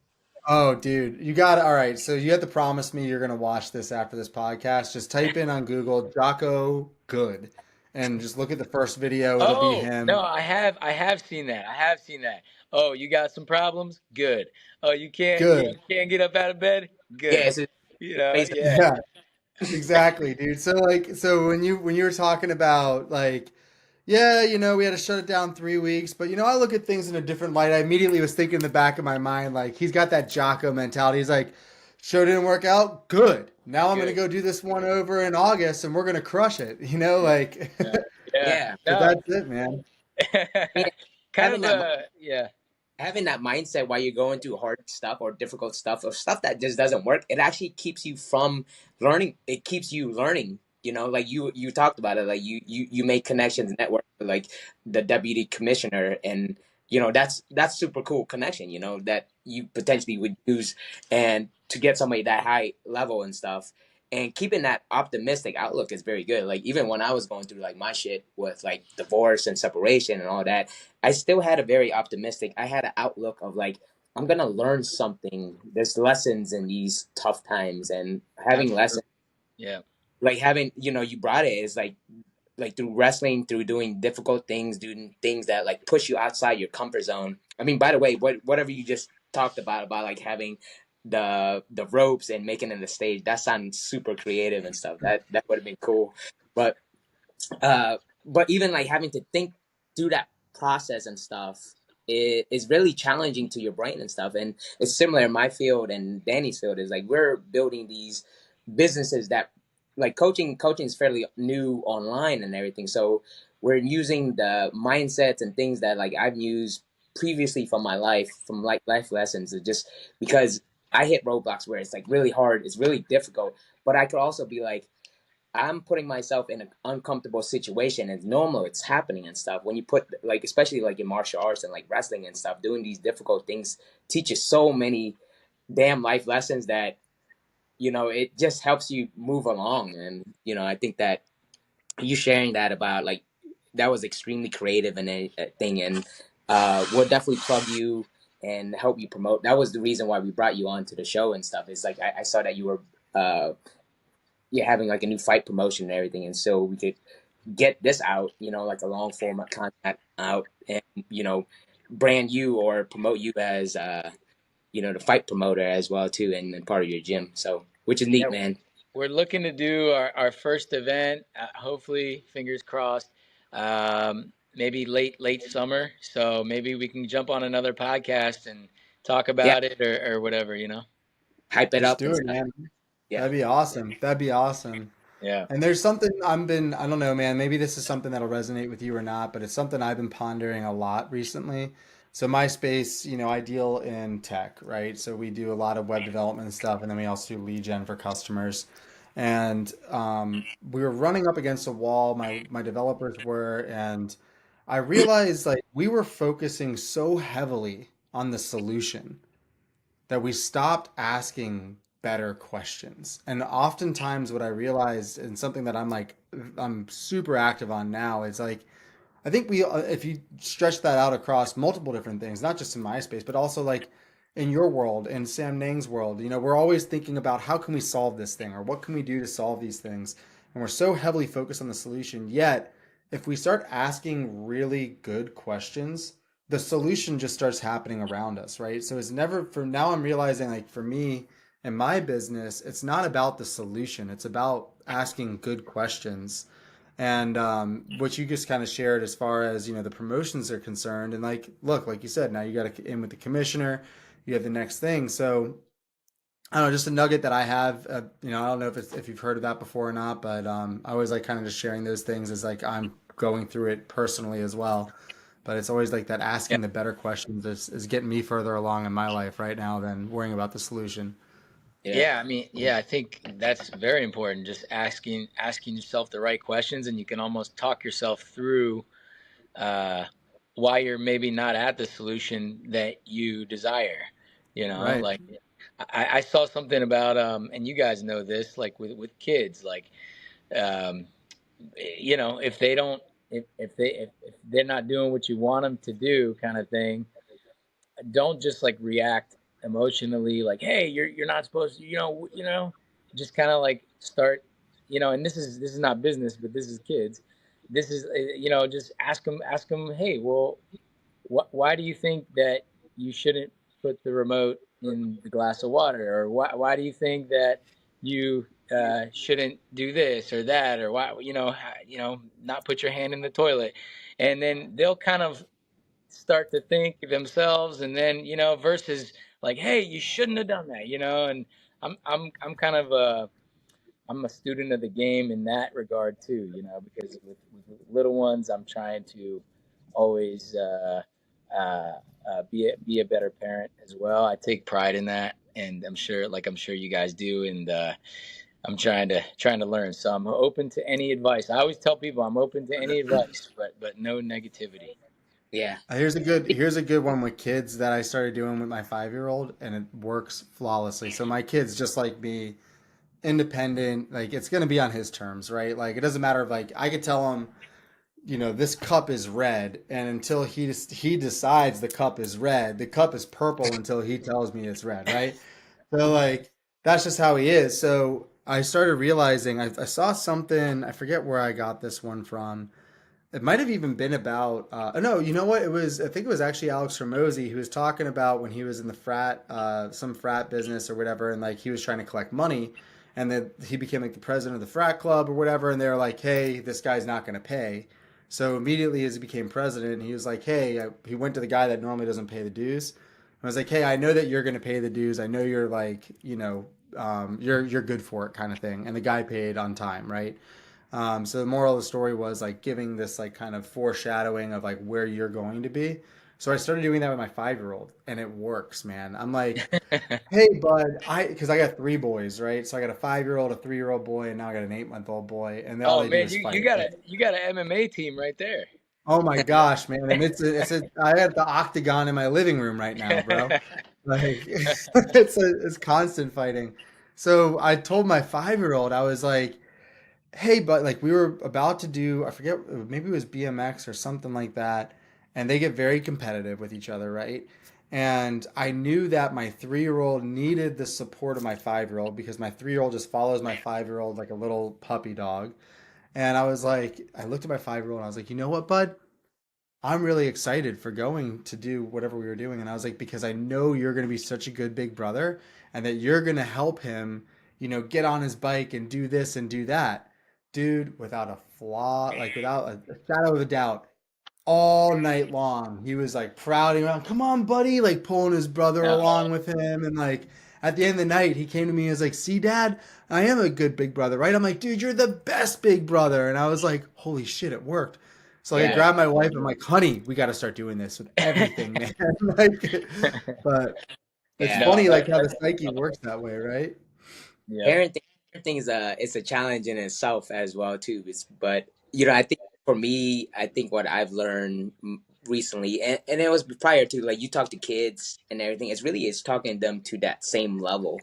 Oh, dude, you got it. All right, so you have to promise me you're gonna watch this after this podcast. Just type in on Google Jocko Good, and just look at the first video. It'll be Oh, no, him. I have seen that. I have seen that. Oh, you got some problems? Good. Oh, you Good. can't get up out of bed? Yeah, Good. it's basically Yeah. Yeah. Exactly, dude. So like, so when you were talking about like, yeah, we had to shut it down 3 weeks, but I look at things in a different light. I immediately was thinking in the back of my mind, like he's got that Jocko mentality. He's like, show didn't work out, good. Now I'm gonna Good. go do this one over in August, and we're gonna crush it. Yeah. Like, Yeah. Yeah. yeah. but No. that's it, man. Yeah, Kind having of that yeah. having that mindset while you're going through hard stuff or difficult stuff or stuff that just doesn't work, it actually keeps you from learning. It keeps you learning. Like you talked about it, like you make connections, network with like the deputy commissioner, and that's super cool connection. That you potentially would use and to get somebody that high level and stuff. And keeping that optimistic outlook is very good. Like even when I was going through like my shit with like divorce and separation and all that, I still had a very optimistic. I had an outlook of like I'm gonna learn something. There's lessons in these tough times, and having Absolutely. lessons, Yeah. like having you brought it is like through wrestling, through doing difficult things, doing things that like push you outside your comfort zone. I mean, by the way, whatever you just talked about like having the ropes and making it a stage, that sounds super creative and stuff. That would have been cool, but uh, but even like having to think through that process and stuff is really challenging to your brain and stuff. And it's similar in my field and Danny's field is like we're building these businesses that like coaching is fairly new online and everything. So we're using the mindsets and things that like I've used previously from my life, from like life lessons, just because I hit roadblocks where it's like really hard, it's really difficult. But I could also be like, I'm putting myself in an uncomfortable situation. It's normal. It's happening and stuff. When you put like, especially like in martial arts and like wrestling and stuff, doing these difficult things teaches so many damn life lessons that it just helps you move along. And I think that you sharing that about like that was extremely creative and a thing. And we'll definitely plug you and help you promote. That was the reason why we brought you on to the show and stuff. It's like I saw that you were. Yeah, having like a new fight promotion and everything, and so we could get this out, like a long format content out, and brand you or promote you as the fight promoter as well too, and part of your gym. So, which is Yeah. neat, man. We're looking to do our first event, hopefully, fingers crossed, maybe late summer. So maybe we can jump on another podcast and talk Yeah, about it, or whatever. hype it Let's up do and it, stuff. man. Yeah, That'd be awesome. That'd be awesome. Yeah. And there's something I don't know, man, maybe this is something that'll resonate with you or not, but it's something I've been pondering a lot recently. So my space, I deal in tech, right? So we do a lot of web development and stuff, and then we also do lead gen for customers. And we were running up against a wall, my developers were, and I realized like we were focusing so heavily on the solution that we stopped asking better questions. And oftentimes what I realized and something that I'm super active on now is like I think if you stretch that out across multiple different things, not just in my space, but also like in your world, in Sam Nang's world, we're always thinking about how can we solve this thing or what can we do to solve these things. And we're so heavily focused on the solution. Yet, if we start asking really good questions, the solution just starts happening around us, right? So it's never, for now, I'm realizing like for me and my business, it's not about the solution, it's about asking good questions and what you just kind of shared as far as the promotions are concerned, and like look, like you said, now you got to in with the commissioner, you have the next thing. So I don't know, just a nugget that I have. I don't know if you've heard of that before or not, but I always like kind of just sharing those things as like I'm going through it personally as well. But it's always like that Yeah. asking the better questions is getting me further along in my life right now than worrying about the solution. Yeah. Yeah, I mean, yeah, I think that's very important. Just asking yourself the right questions, and you can almost talk yourself through uh, why you're maybe not at the solution that you desire. Right. Like I saw something about and you guys know this, like with kids, like um, if they don't, if they're not doing what you want them to do, kind of thing, don't just like react emotionally like, hey, you're not supposed to, just kind of like start, and this is not business, but this is kids. This is just ask them, hey, well, why do you think that you shouldn't put the remote in the glass of water, or why do you think that you shouldn't do this or that, or why, not put your hand in the toilet, and then they'll kind of start to think themselves, and then versus like, hey, you shouldn't have done that, and I'm kind of I'm a student of the game in that regard too, because with little ones, I'm trying to always be a better parent as well. I take pride in that, and I'm sure you guys do, and I'm trying to learn. So I'm open to any advice. I always tell people I'm open to any advice, but no negativity. Yeah. Here's a good one with kids that I started doing with my 5-year-old, and it works flawlessly. So my kid's just like me, independent. Like it's gonna be on his terms, right? Like it doesn't matter if like I could tell him, this cup is red, and until he decides the cup is red, the cup is purple until he tells me it's red, right? So like that's just how he is. So I started realizing I saw something. I forget where I got this one from. It might have even been about. Oh no, you know what? It was. I think it was actually Alex Ramosi who was talking about when he was in the frat, some frat business or whatever, and like he was trying to collect money, and then he became like the president of the frat club or whatever, and they were like, "Hey, this guy's not going to pay." So immediately as he became president, he was like, "Hey," he went to the guy that normally doesn't pay the dues. I was like, "Hey, I know that you're going to pay the dues. I know you're like, you're good for it, kind of thing." And the guy paid on time, right? So the moral of the story was like giving this like kind of foreshadowing of like where you're going to be. So I started doing that with my 5-year-old, and it works, man. I'm like, hey, bud, because I got three boys, right? So I got a 5-year-old, a 3-year-old boy, and now I got an 8-month-old boy, and all Oh they do man, is you fight. got an MMA team right there. Oh my gosh, man! And I have the octagon in my living room right now, bro. Like it's constant fighting. So I told my 5-year-old, I was like, hey, but like we were about to do, I forget, maybe it was BMX or something like that, and they get very competitive with each other, right? And I knew that my 3-year-old needed the support of my 5-year-old because my 3-year-old just follows my 5-year-old like a little puppy dog. And I was like, I looked at my 5-year-old and I was like, you know what, bud? I'm really excited for going to do whatever we were doing. And I was like, because I know you're going to be such a good big brother and that you're going to help him, get on his bike and do this and do that. Dude, without a flaw, like without a shadow of a doubt, all night long, he was like proud. He went, come on, buddy, like pulling his brother Oh, along with him. And like, at the end of the night, he came to me and was like, "See, Dad, I am a good big brother, right?" I'm like, "Dude, you're the best big brother." And I was like, "Holy shit, it worked." So like, I Yeah. grabbed my wife. I'm like, "Honey, we got to start doing this with everything, man." Like, but it's Yeah. No, funny like how the psyche works that way, right? yeah. Parenting is it's a challenge in itself as well too. But I think for me, I think what I've learned recently, and it was prior to, like, you talk to kids and everything. It's talking them to that same level.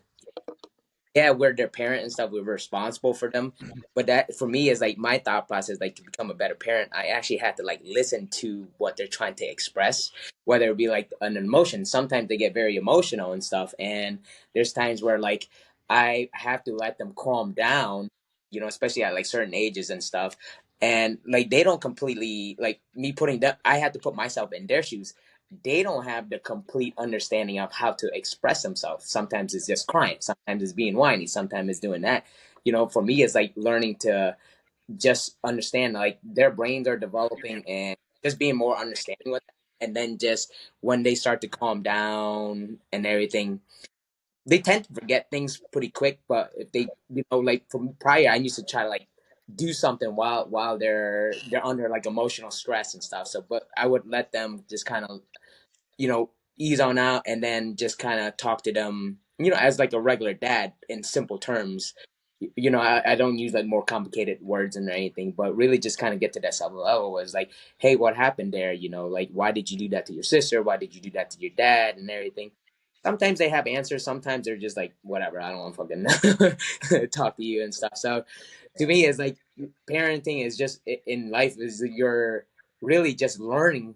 Yeah, we're their parent and stuff. We're responsible for them. But that for me is like my thought process. Like, to become a better parent, I actually had to like listen to what they're trying to express, whether it be like an emotion. Sometimes they get very emotional and stuff, and there's times where like I have to let them calm down. Especially at like certain ages and stuff. And like they don't completely like me putting them. I had to put myself in their shoes. They don't have the complete understanding of how to express themselves. Sometimes it's just crying, sometimes it's being whiny, sometimes it's doing that. For me, it's like learning to just understand like their brains are developing and just being more understanding with that. And then just when they start to calm down and everything, they tend to forget things pretty quick. But if they, like from prior, I used to try to like do something while they're under like emotional stress and stuff. So, but I would let them just kind of ease on out and then just kind of talk to them, as like a regular dad in simple terms. I don't use like more complicated words and anything, but really just kind of get to that level was like, hey, what happened there? Like, why did you do that to your sister? Why did you do that to your dad and everything? Sometimes they have answers. Sometimes they're just like, whatever, I don't want to fucking talk to you and stuff. So to me, it's like parenting is just in life is you're really just learning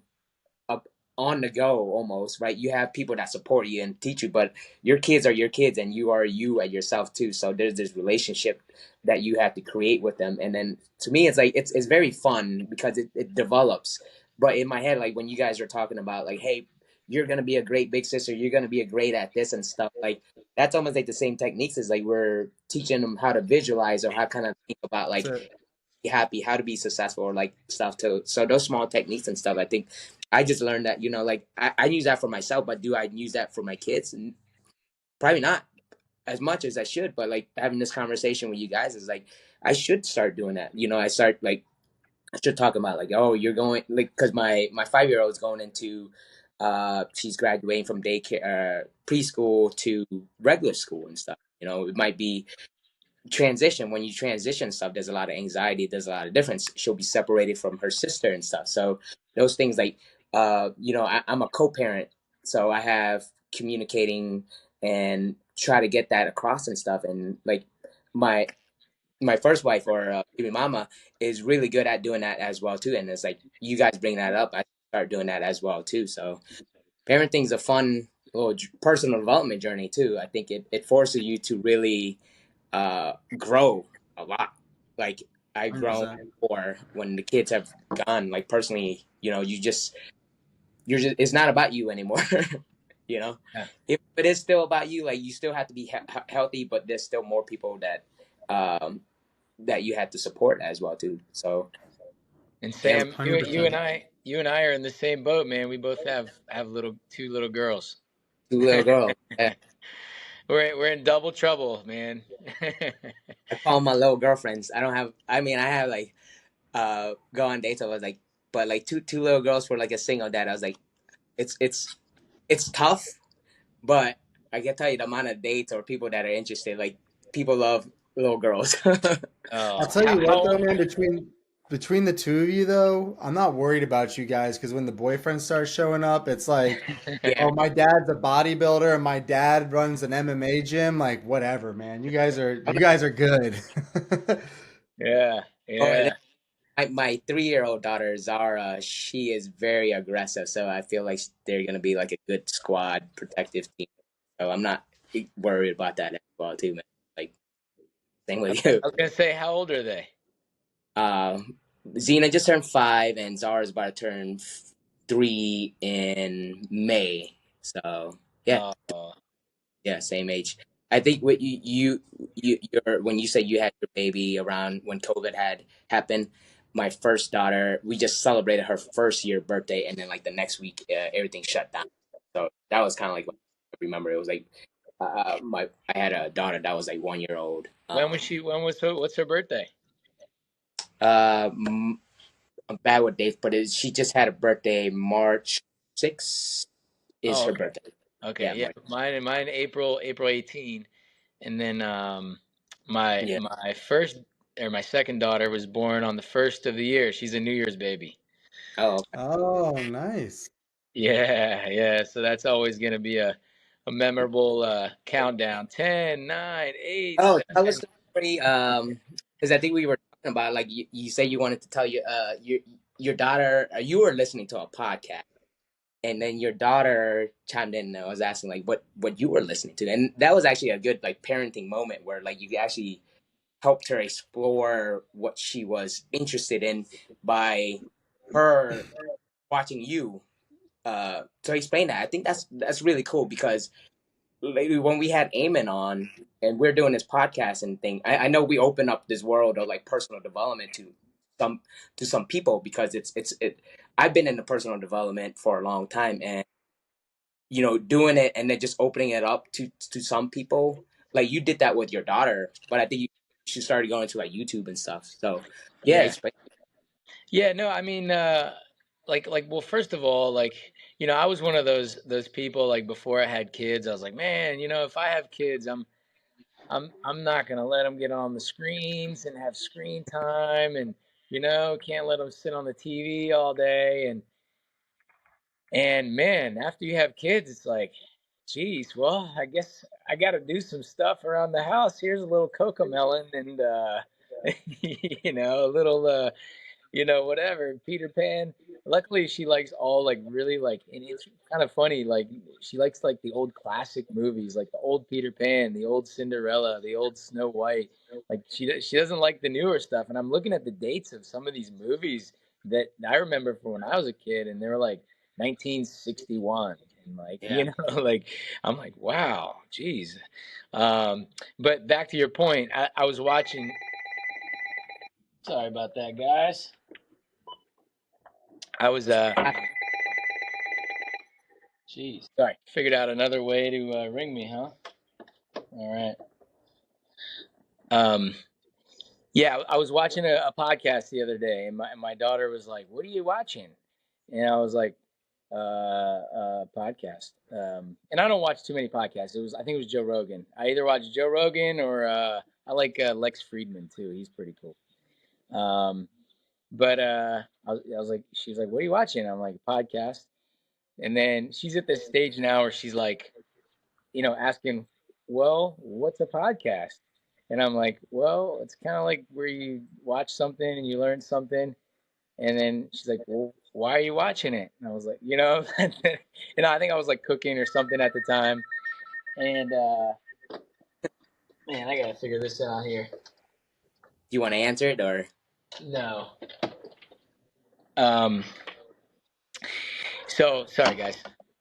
up on the go almost, right? You have people that support you and teach you, but your kids are your kids and you are you at yourself too. So there's this relationship that you have to create with them. And then to me, it's like it's very fun because it develops. But in my head, like when you guys are talking about like, hey, you're gonna be a great big sister, you're gonna be a great at this and stuff, like that's almost like the same techniques as like we're teaching them how to visualize or how kind of think about like That's it. be happy, how to be successful, or like stuff too. So those small techniques and stuff, I think I just learned that, like I use that for myself, but do I use that for my kids? And probably not as much as I should. But like having this conversation with you guys is like I should start doing that. I should talk about like, oh, you're going like because my 5-year-old is going into she's graduating from daycare preschool to regular school and stuff. It might be transition. When you transition stuff, there's a lot of anxiety, there's a lot of difference. She'll be separated from her sister and stuff, so those things like I'm a co-parent, so I have communicating and try to get that across and stuff. And like my my first wife or baby mama is really good at doing that as well too. And it's like you guys bring that up, I start doing that as well too. So parenting's a fun little personal development journey too. I think it forces you to really grow a lot. Like I grown 100%. more when the kids have gone. Like personally, you're just it's not about you anymore. you know, Yeah. if it is still about you, like you still have to be healthy, but there's still more people um that you have to support as well too. So And yeah, Sam, $100. you and I are in the same boat, man. We both have two little girls. two little girls. Yeah. We're in double trouble, man. I call my little girlfriends. I don't have. I mean, I have like go on dates. I was like, but like two little girls for like a single dad. I was like, it's tough, but I can tell you the amount of dates or people that are interested. Like people love little girls. I'll Oh, tell you how what though, old? man, between the two of you though, I'm not worried about you guys because when the boyfriend starts showing up, it's like, yeah, oh, my dad's a bodybuilder and my dad runs an MMA gym. Like, whatever, man. You guys are good. Yeah, oh, and then yeah. my 3-year-old daughter Zara, she is very aggressive. So I feel like they're gonna be like a good squad, protective team. So I'm not worried about that as well too, man. Like same I with you. was gonna say, how old are they? Um, Xena just turned 5, and Zara's about to turn 3 in May. So yeah, Oh, yeah, same age. I think what you're when you say you had your baby around when COVID had happened. My first daughter, we just celebrated her first year birthday, and then like the next week, everything shut down. So that was kind of like what I remember. It was like I had a daughter that was like 1 year old. When was she? What's her birthday? I'm bad with dates, but she just had a birthday. March 6th is Oh, her okay. birthday. Yeah, Okay, yeah. March. Mine April 18, and then my Yeah. my first or my second daughter was born on the first of the year. She's a New Year's baby. Oh, okay. Oh, nice. Yeah, yeah. So that's always gonna be a memorable countdown. 10, 9, 8, Oh, tell us 7. the story. Because I think we were talking about like you say you wanted to tell your daughter. You were listening to a podcast, and then your daughter chimed in and was asking like what you were listening to, and that was actually a good like parenting moment where like you actually helped her explore what she was interested in by her watching you. So explain that. I think that's really cool because lately when we had Eamon on and we're doing this podcast and thing, I know we open up this world of like personal development some some people because it. I've been in the personal development for a long time, and doing it and then just opening it up to some people. Like you did that with your daughter, but I think she started going to like YouTube and stuff. So yeah, Yeah. Yeah, no, I mean like well, first of all, like, I was one of those people like before I had kids, I was like, man, if I have kids, I'm not gonna let them get on the screens and have screen time, and can't let them sit on the TV all day, and man, after you have kids, it's like, geez, well, I guess I got to do some stuff around the house. Here's a little cocoa melon and a little whatever, Peter Pan. Luckily, she likes all like really like, and it's kind of funny. Like she likes like the old classic movies, like the old Peter Pan, the old Cinderella, the old Snow White. Like she doesn't like the newer stuff. And I'm looking at the dates of some of these movies that I remember from when I was a kid, and they were like 1961, and like Yeah. like I'm like, wow, geez. But back to your point, I was watching. Sorry about that, guys. I was Jeez. Sorry. Figured out another way to ring me, huh? All right. Um, yeah, I was watching a podcast the other day, and my daughter was like, "What are you watching?" And I was like, podcast." And I don't watch too many podcasts. I think it was Joe Rogan. I either watch Joe Rogan or I like Lex Friedman too. He's pretty cool. But I was like, she was like, "What are you watching?" I'm like, "Podcast." And then she's at this stage now where she's like, asking, well, what's a podcast? And I'm like, well, it's kind of like where you watch something and you learn something. And then she's like, well, why are you watching it? And I was like, I think I was like cooking or something at the time. And man, I got to figure this out here. Do you want to answer it or? No. Um, so sorry, guys.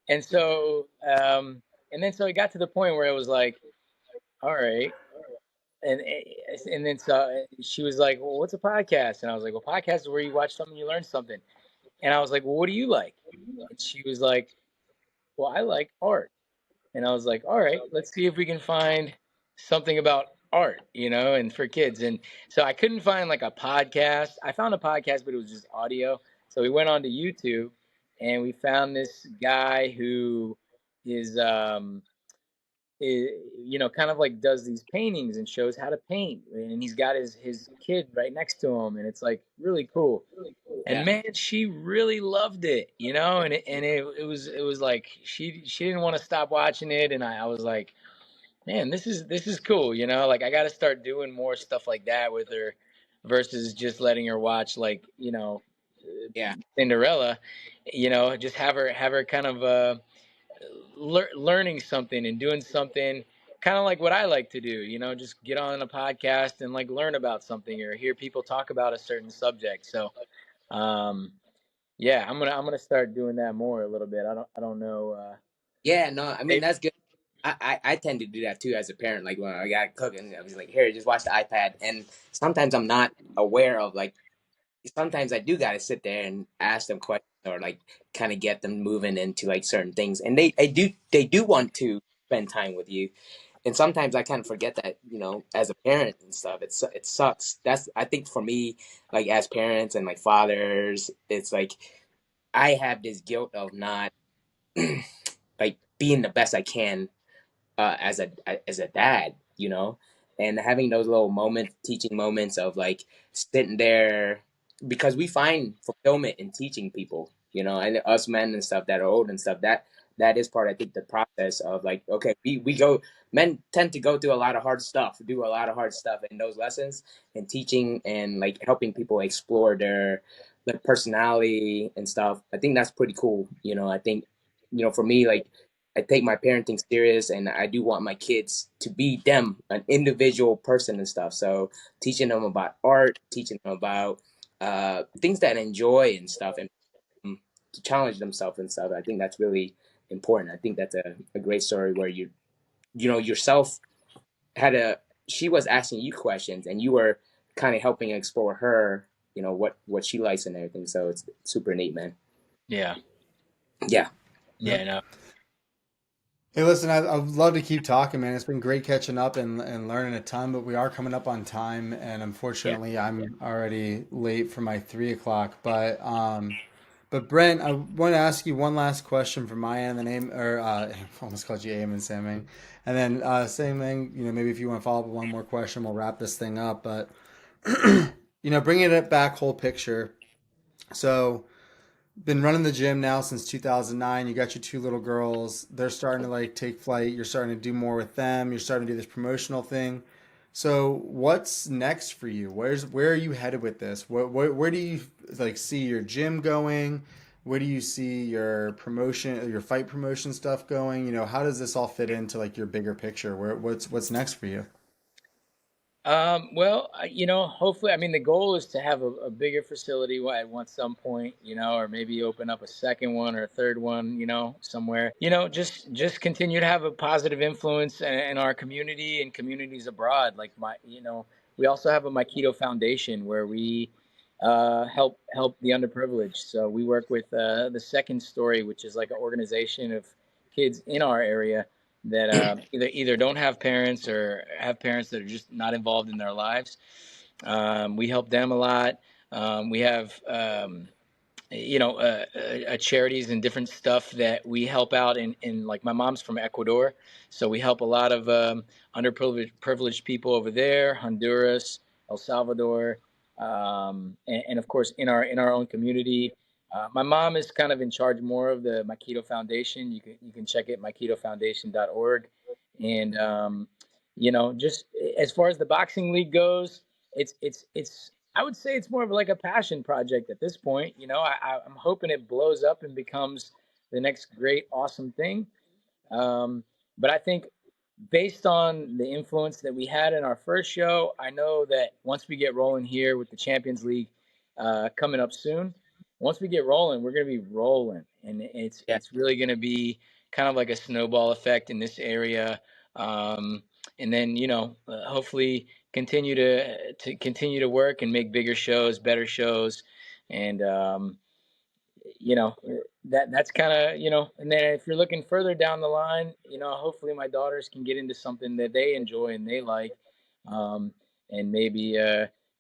And so, and then so it got to the point where it was like, all right, and then so she was like, "Well, what's a podcast?" And I was like, "Well, podcast is where you watch something, you learn something." And I was like, "Well, what do you like?" And she was like, "Well, I like art." And I was like, "All right, let's see if we can find something about art, and for kids." And so I couldn't find like a podcast. I found a podcast, but it was just audio. So we went on to YouTube, and we found this guy who is kind of like does these paintings and shows how to paint, and he's got his kid right next to him, and it's like really cool. And Yeah. man, she really loved it, and it was like she didn't want to stop watching it, and I was like, man, this is cool, like I got to start doing more stuff like that with her versus just letting her watch like Yeah. Cinderella, just have her kind of learning something and doing something kind of like what I like to do, just get on a podcast and like learn about something or hear people talk about a certain subject. So, yeah, I'm gonna start doing that more a little bit. I don't know. Yeah. No, I mean It, that's good. I tend to do that too as a parent. Like when I got cooking, I was like, here, just watch the iPad. And sometimes I'm not aware of like. Sometimes I do gotta sit there and ask them questions or like kind of get them moving into like certain things. And they do want to spend time with you. And sometimes I kind of forget that, as a parent and stuff, it sucks. I think for me, like as parents and like fathers, it's like I have this guilt of not like being the best I can as a dad, and having those little moments, teaching moments of like sitting there, because we find fulfillment in teaching people, and us men and stuff that are old and stuff, that is part, I think, the process of like, okay, we go, men tend to go through a lot of hard stuff, do a lot of hard stuff in those lessons, and teaching and like helping people explore their like personality and stuff. I think that's pretty cool. I think, for me, like, I take my parenting serious, and I do want my kids to be them, an individual person and stuff. So teaching them about art, teaching them about things that enjoy and stuff, and to challenge themselves and stuff. I think that's really important. I think that's a great story where yourself had she was asking you questions, and you were kind of helping explore her, what she likes and everything. So it's super neat, man. Yeah. Yeah. Yeah. Yep. No. Hey, listen, I'd love to keep talking, man. It's been great catching up and learning a ton, but we are coming up on time, and Yeah. unfortunately, I'm already late for my 3 o'clock. But Brent, I want to ask you one last question from my end. The name, or I almost called you Eamon Samang, and then Samang, maybe if you want to follow up with one more question, we'll wrap this thing up. But bringing it back whole picture. So been running the gym now since 2009. You got your two little girls. They're starting to like take flight. You're starting to do more with them. You're starting to do this promotional thing. So what's next for you? Where are you headed with this? Where do you like see your gym going? Where do you see your promotion, your fight promotion stuff going? How does this all fit into like your bigger picture? What's next for you? Well, hopefully, I mean, the goal is to have a bigger facility at some point, or maybe open up a second one or a third one, somewhere, just continue to have a positive influence in our community and communities abroad. Like we also have a MIKIDO Foundation where we help the underprivileged. So we work with the Second Story, which is like an organization of kids in our area that either don't have parents or have parents that are just not involved in their lives. We help them a lot. We have charities and different stuff that we help out in like my mom's from Ecuador, so we help a lot of underprivileged people over there, Honduras, El Salvador, and of course in our own community. My mom is kind of in charge more of the MIKIDO Foundation. You can check it mikidofoundation.org, and just as far as the boxing league goes, it's I would say it's more of like a passion project at this point. I'm hoping it blows up and becomes the next great, awesome thing. But I think based on the influence that we had in our first show, I know that once we get rolling here with the Champions League coming up soon, once we get rolling, we're going to be rolling, and it's Yeah. it's really going to be kind of like a snowball effect in this area. And then hopefully continue to work and make bigger shows, better shows, and you know that's kind of and then if you're looking further down the line, hopefully my daughters can get into something that they enjoy and they like, um, and maybe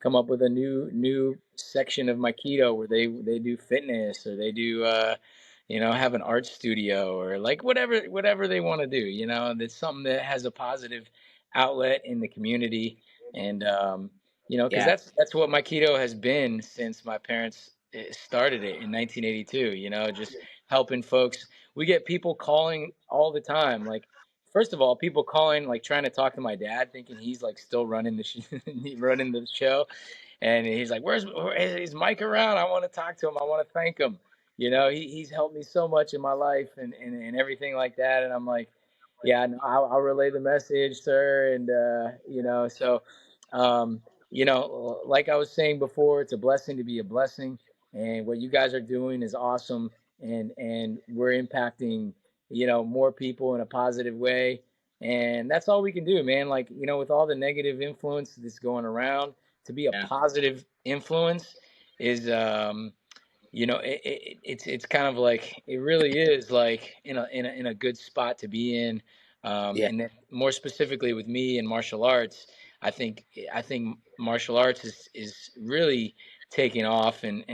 come up with a new section of my keto where they do fitness, or they do have an art studio, or like whatever they want to do. That's something that has a positive outlet in the community. And because Yeah. that's what my keto has been since my parents started it in 1982. Just helping folks. We get people calling all the time. Like, first of all, people calling like trying to talk to my dad, thinking he's like still running running the show, and he's like, is Mike around? I want to talk to him. I want to thank him. He's helped me so much in my life and everything like that. And I'm like, yeah, no, I'll relay the message, sir. And so um, like I was saying before, it's a blessing to be a blessing, and what you guys are doing is awesome, and we're impacting more people in a positive way, and that's all we can do, man. Like, with all the negative influence that's going around, to be a Yeah. positive influence is it's kind of like, it really is like in a good spot to be in. Yeah. And then more specifically with me in martial arts, I think martial arts is really taking off and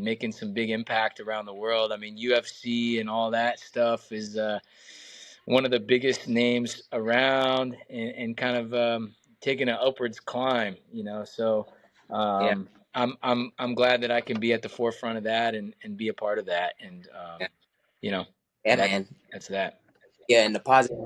making some big impact around the world. I mean, UFC and all that stuff is one of the biggest names around, and kind of taking an upwards climb, you know. So Yeah. I'm glad that I can be at the forefront of that and be a part of that, and Yeah. you know, Yeah, that man. that's that. Yeah, and the positive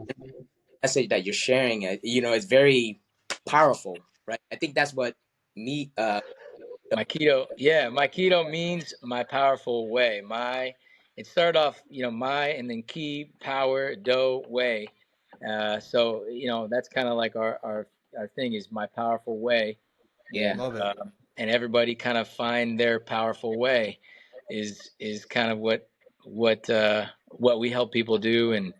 message that you're sharing, you know, is very powerful, right? I think that's what me, My keto, yeah, my keto means my powerful way. It started off, you know, my, and then key, power, do, way. So, you know, that's kind of like our thing is my powerful way. yeah, And, Love it. and everybody kind of find their powerful way is kind of what we help people do. And,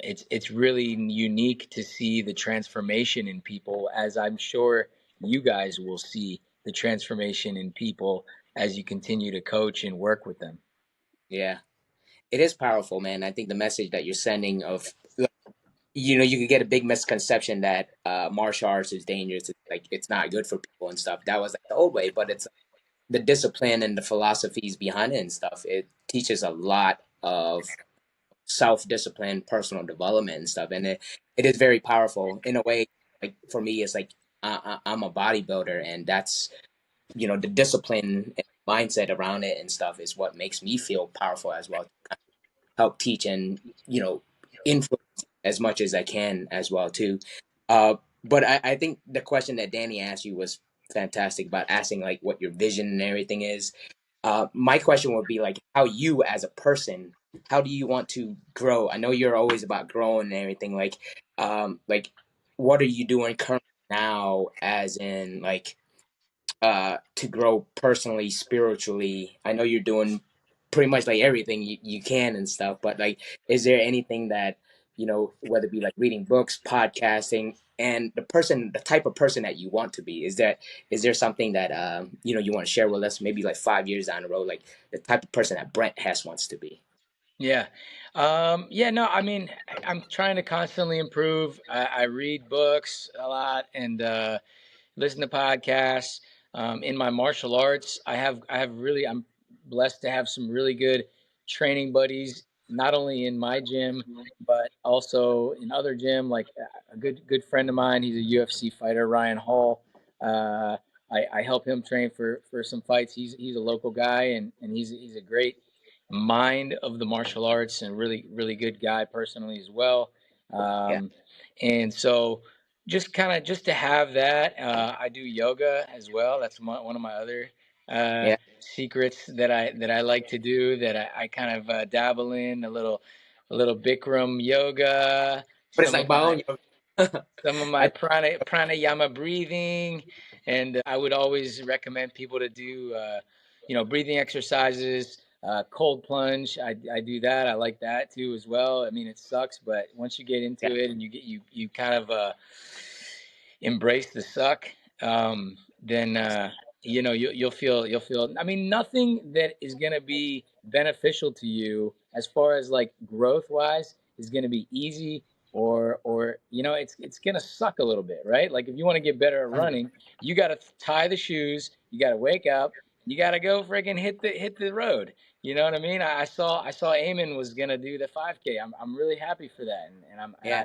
it's really unique to see the transformation in people, as I'm sure you guys will see the transformation in people as you continue to coach and work with them. yeah. It is powerful, man. I think the message that you're sending of, you know, you could get a big misconception that martial arts is dangerous. It's like it's not good for people and stuff. That was like the old way, but it's the discipline and the philosophies behind it and stuff. It teaches a lot of self-discipline, personal development and stuff, and it is very powerful in a way. Like for me, it's like I'm a bodybuilder, and that's, you know, the discipline and mindset around it and stuff is what makes me feel powerful as well. Help teach and, you know, influence as much as I can as well too. But I think the question that Danny asked you was fantastic about asking like what your vision and everything is. My question would be like how you as a person, how do you want to grow? I know you're always about growing and everything. Like what are you doing currently now, as in like to grow personally, spiritually? I know you're doing pretty much like everything you can and stuff, but like is there anything that, you know, whether it be like reading books, podcasting, and the type of person that you want to be, is there something that you know, you want to share with us, maybe like 5 years down the road, like the type of person that Brent Hess wants to be? Yeah. Yeah, no, I mean, I'm trying to constantly improve. I read books a lot, and listen to podcasts. In my martial arts, I'm blessed to have some really good training buddies, not only in my gym, but also in other gym. Like a good friend of mine, he's a UFC fighter, Ryan Hall. Uh, I help him train for some fights. He's a local guy, and he's a great mind of the martial arts, and really good guy personally as well. Yeah, Um, and so just to have that. I do yoga as well. That's one of my other yeah, secrets that I like to do. That I kind of dabble in a little Bikram yoga. but it's Some like of my my own yoga. some of my I, pranayama breathing, and I would always recommend people to do breathing exercises. Cold plunge, I do that. I like that too as well. I mean, it sucks, but once you get into yeah, it and you kind of embrace the suck, then you'll feel. I mean, nothing that is gonna be beneficial to you as far as like growth wise is gonna be easy, or it's gonna suck a little bit, right? Like if you want to get better at running, you got to tie the shoes, you got to wake up, you got to go friggin' hit the road. You know what I mean? I saw Eamon was gonna do the 5K. I'm really happy for that, and yeah.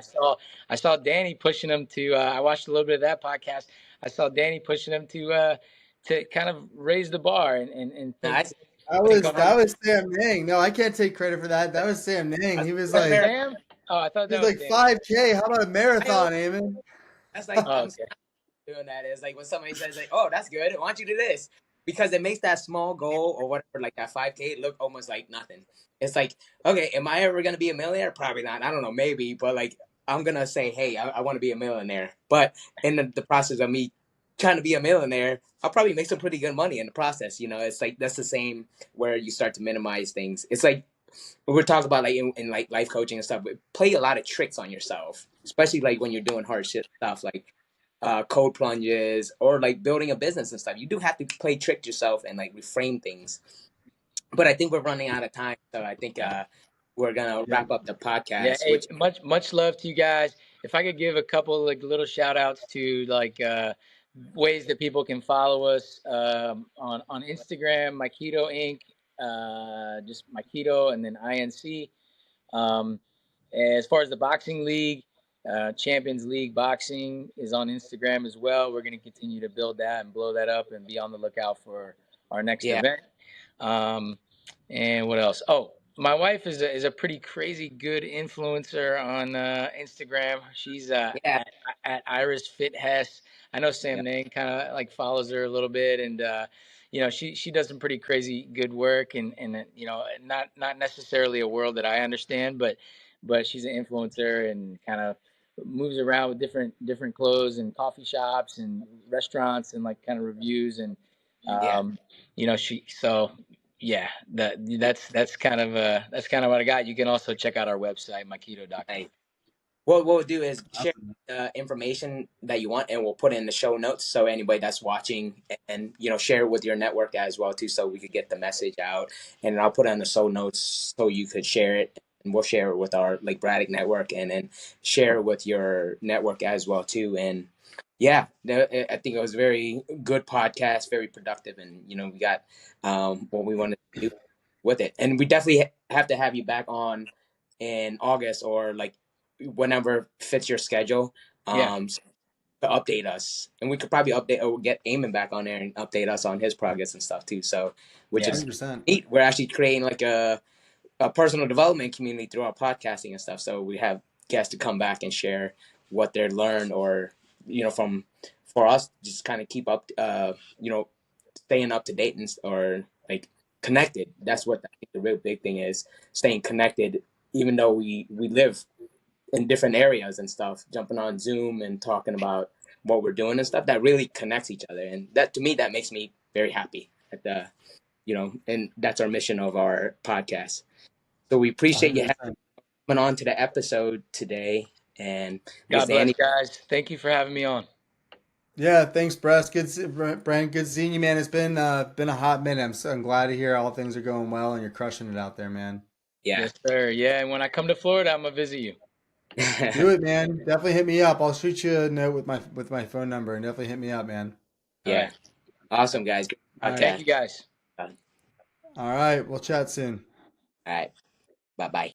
I saw Danny pushing him to. I watched a little bit of that podcast. I saw Danny pushing him to kind of raise the bar and No, think That think was of that was Sam Nang. No, I can't take credit for that. That was Sam Nang. He was that like Sam. Oh, I thought that was like Danny. 5K. How about a I always, marathon, Eamon? that's like Oh, okay. doing that is like when somebody says like, "Oh, that's good. Why don't you do this?" Because it makes that small goal or whatever, like that 5K, look almost like nothing. It's like, okay, am I ever gonna be a millionaire? Probably not. I don't know, maybe, but like I'm gonna say, hey, I want to be a millionaire. But in the process of me trying to be a millionaire, I'll probably make some pretty good money in the process. You know, it's like that's the same where you start to minimize things. It's like we're talking about like in like life coaching and stuff. But play a lot of tricks on yourself, especially like when you're doing hard shit stuff like code plunges or like building a business and stuff. You do have to play trick yourself and like reframe things. But I think we're running out of time, so I think we're gonna Yeah. wrap up the Yeah, podcast. hey, Which much love to you guys. If I could give a couple like little shout outs to like ways that people can follow us on Instagram, My Kido Inc. Just My Kido and then INC. Um, as far as the boxing league, Champions League Boxing is on Instagram as well. We're going to continue to build that and blow that up and be on the lookout for our next yeah, event. And what else? Oh, my wife is a pretty crazy good influencer on Instagram. She's yeah, at Iris Fit Hess. I know yeah, Samnang kind of like follows her a little bit, and she does some pretty crazy good work, and not necessarily a world that I understand, but she's an influencer and kind of moves around with different clothes and coffee shops and restaurants and like kind of reviews and yeah. um, she so yeah, that's kind of what I got. You can also check out our website, MIKIDO.com. Nice. What we'll do is share Awesome. information that you want, and we'll put it in the show notes so anybody that's watching, and share it with your network as well too, so we could get the message out. And I'll put it in the show notes so you could share it, and we'll share it with our like Braddock network, and then share it with your network as well too. And yeah, I think it was a very good podcast, very productive, and we got what we wanted to do with it. And we definitely have to have you back on in August, or like whenever fits your schedule, Yeah, to update us. And we could probably update or get Eamon back on there and update us on his progress and stuff too. So, which yeah. is 100%. neat. We're actually creating like a personal development community through our podcasting and stuff. So we have guests to come back and share what they learned, or from for us just kind of keep up, staying up to date, or like connected. That's what I think the real big thing is, staying connected, even though we live in different areas and stuff, jumping on Zoom and talking about what we're doing and stuff that really connects each other. And that, to me, that makes me very happy at and that's our mission of our podcast. So we appreciate you 100%. coming on to the episode today. And I guess God bless, Danny, guys. Thank you for having me on. Yeah, thanks, Brett. Brent. Good seeing you, man. It's been a hot minute. I'm glad to hear all things are going well and you're crushing it out there, man. yeah. Yes, sir. Yeah, and when I come to Florida, I'm gonna visit you. Do it, man. Definitely hit me up. I'll shoot you a note with my phone number and definitely hit me up, man. All Yeah. right. Awesome, guys. Great All right. Thank podcast. you, guys. All All right. We'll chat soon. right. Bye bye.